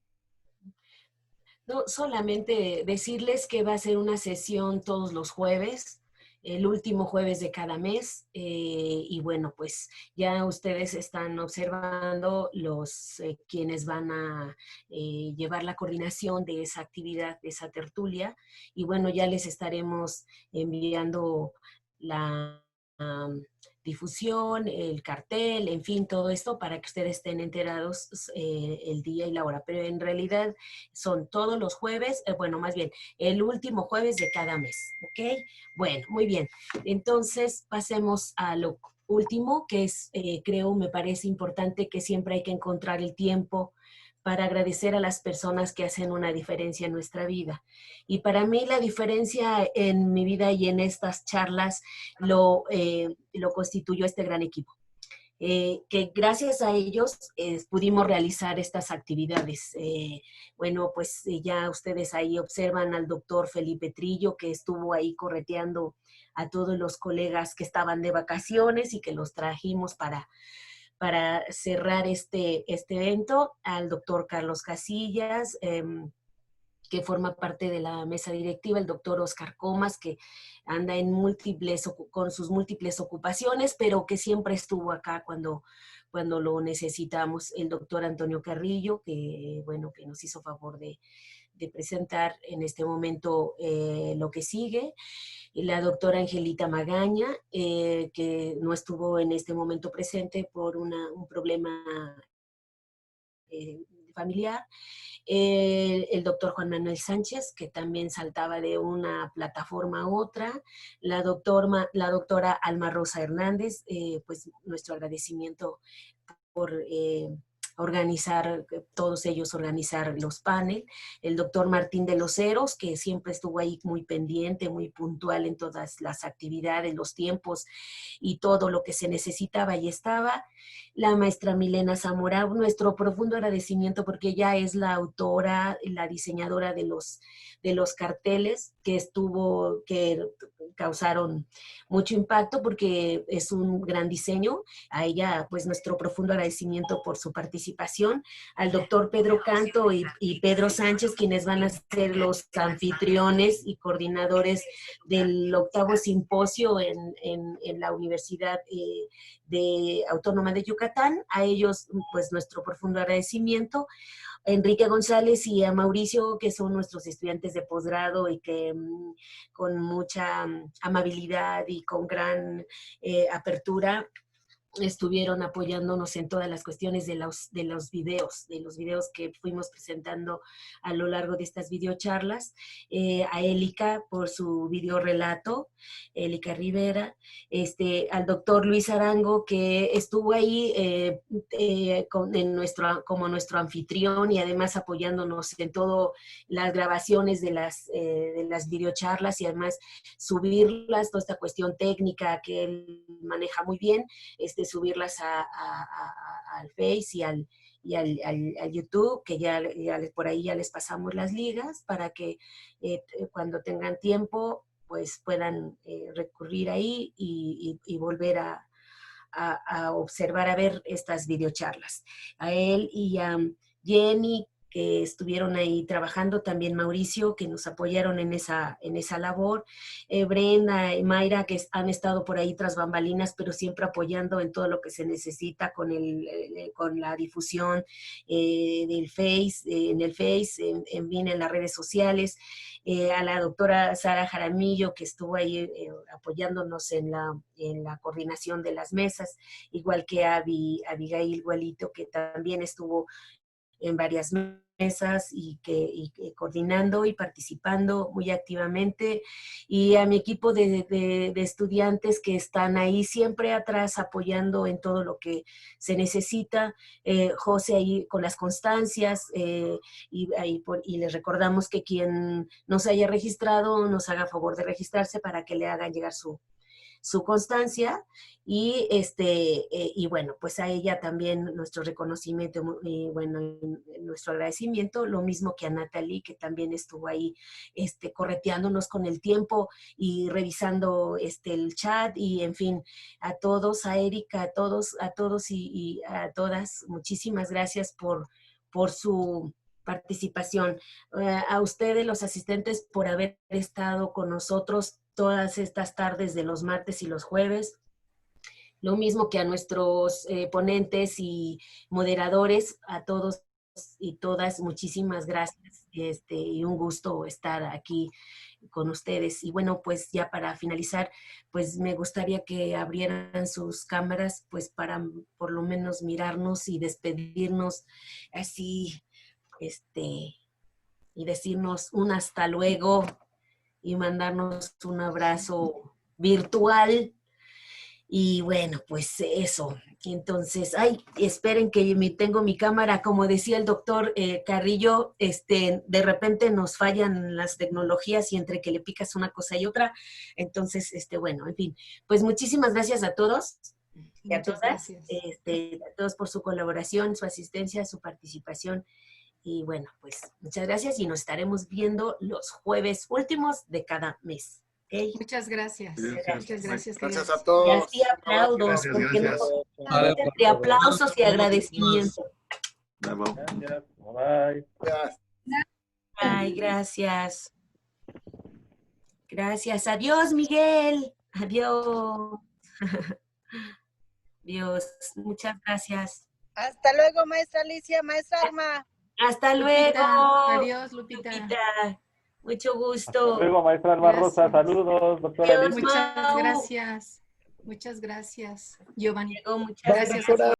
No, solamente decirles que va a ser una sesión todos los jueves, el último jueves de cada mes, y bueno, pues ya ustedes están observando quienes van a llevar la coordinación de esa actividad, de esa tertulia, y bueno, ya les estaremos enviando la difusión, el cartel, en fin, todo esto para que ustedes estén enterados el día y la hora. Pero en realidad son todos los jueves, bueno, más bien, el último jueves de cada mes, ¿ok? Bueno, muy bien. Entonces, pasemos a lo último, que es, creo, me parece importante que siempre hay que encontrar el tiempo para agradecer a las personas que hacen una diferencia en nuestra vida. Y para mí la diferencia en mi vida y en estas charlas lo constituyó este gran equipo. Que gracias a ellos pudimos realizar estas actividades. Bueno, pues ya ustedes ahí observan al doctor Felipe Trillo, que estuvo ahí correteando a todos los colegas que estaban de vacaciones y que los trajimos para cerrar este evento, al doctor Carlos Casillas, que forma parte de la mesa directiva, el doctor Oscar Comas, que anda con sus múltiples ocupaciones, pero que siempre estuvo acá cuando lo necesitamos, el doctor Antonio Carrillo, que, bueno, que nos hizo favor de presentar en este momento lo que sigue, y la doctora Angelita Magaña, que no estuvo en este momento presente por un problema familiar, el doctor Juan Manuel Sánchez, que también saltaba de una plataforma a otra, la doctora Alma Rosa Hernández, pues nuestro agradecimiento por todos ellos organizar los paneles, el doctor Martín de los Heros, que siempre estuvo ahí muy pendiente, muy puntual en todas las actividades, los tiempos y todo lo que se necesitaba y estaba, la maestra Milena Zamora, nuestro profundo agradecimiento porque ella es la autora, la diseñadora de los carteles que causaron mucho impacto porque es un gran diseño. A ella, pues nuestro profundo agradecimiento por su participación, al doctor Pedro Canto y Pedro Sánchez, quienes van a ser los anfitriones y coordinadores del 8º simposio en la Universidad Autónoma de Yucatán. A ellos, pues nuestro profundo agradecimiento. A Enrique González y a Mauricio, que son nuestros estudiantes de posgrado y que con mucha amabilidad y con gran apertura estuvieron apoyándonos en todas las cuestiones de los videos que fuimos presentando a lo largo de estas videocharlas, a Élica por su videorelato, Élica Rivera, al doctor Luis Arango, que estuvo ahí como nuestro anfitrión y además apoyándonos en todas las grabaciones de las videocharlas y además subirlas, toda esta cuestión técnica que él maneja muy bien, subirlas al Face y al YouTube, que ya por ahí ya les pasamos las ligas para que cuando tengan tiempo pues puedan recurrir ahí y volver a observar, a ver estas videocharlas. A él y a Jenny, que estuvieron ahí trabajando, también Mauricio, que nos apoyaron en esa labor, Brenda y Mayra, que han estado por ahí tras bambalinas, pero siempre apoyando en todo lo que se necesita con la difusión del Face, en el Face, en las redes sociales, a la doctora Sara Jaramillo, que estuvo ahí apoyándonos en la coordinación de las mesas, igual que a Abigail Gualito, que también estuvo en varias mesas y coordinando y participando muy activamente, y a mi equipo de estudiantes que están ahí siempre atrás apoyando en todo lo que se necesita, José ahí con las constancias, y les recordamos que quien no se haya registrado nos haga favor de registrarse para que le hagan llegar su su constancia y, y bueno, pues a ella también nuestro reconocimiento y bueno, nuestro agradecimiento, lo mismo que a Natalie, que también estuvo ahí correteándonos con el tiempo y revisando el chat y en fin, a todos, a Erika, a todos y a todas, muchísimas gracias por su participación. A ustedes, los asistentes, por haber estado con nosotros todas estas tardes de los martes y los jueves. Lo mismo que a nuestros ponentes y moderadores, a todos y todas, muchísimas gracias. Y un gusto estar aquí con ustedes. Y bueno, pues ya para finalizar, pues me gustaría que abrieran sus cámaras, pues para por lo menos mirarnos y despedirnos así, y decirnos un hasta luego y mandarnos un abrazo virtual. Y bueno, pues eso. Entonces, esperen que tengo mi cámara, como decía el doctor Carrillo, de repente nos fallan las tecnologías y entre que le picas una cosa y otra. Entonces, bueno, en fin. Pues muchísimas gracias a todos y a todas, a todos por su colaboración, su asistencia, su participación. Y bueno, pues muchas gracias y nos estaremos viendo los jueves últimos de cada mes. ¿Okay? Muchas gracias. Muchas gracias. Gracias a todos. Y así aplaudos, porque no entre aplausos y agradecimiento. Bye. Ay, gracias. Gracias. Adiós, Miguel. Adiós. Dios, muchas gracias. Hasta luego, maestra Alicia, maestra Alma. Hasta Lupita. luego. Adiós, Lupita. Mucho gusto. Hasta luego, maestra Alma Rosa. Saludos, doctora Alicia. Muchas gracias. Muchas gracias, Giovanni. Muchas gracias.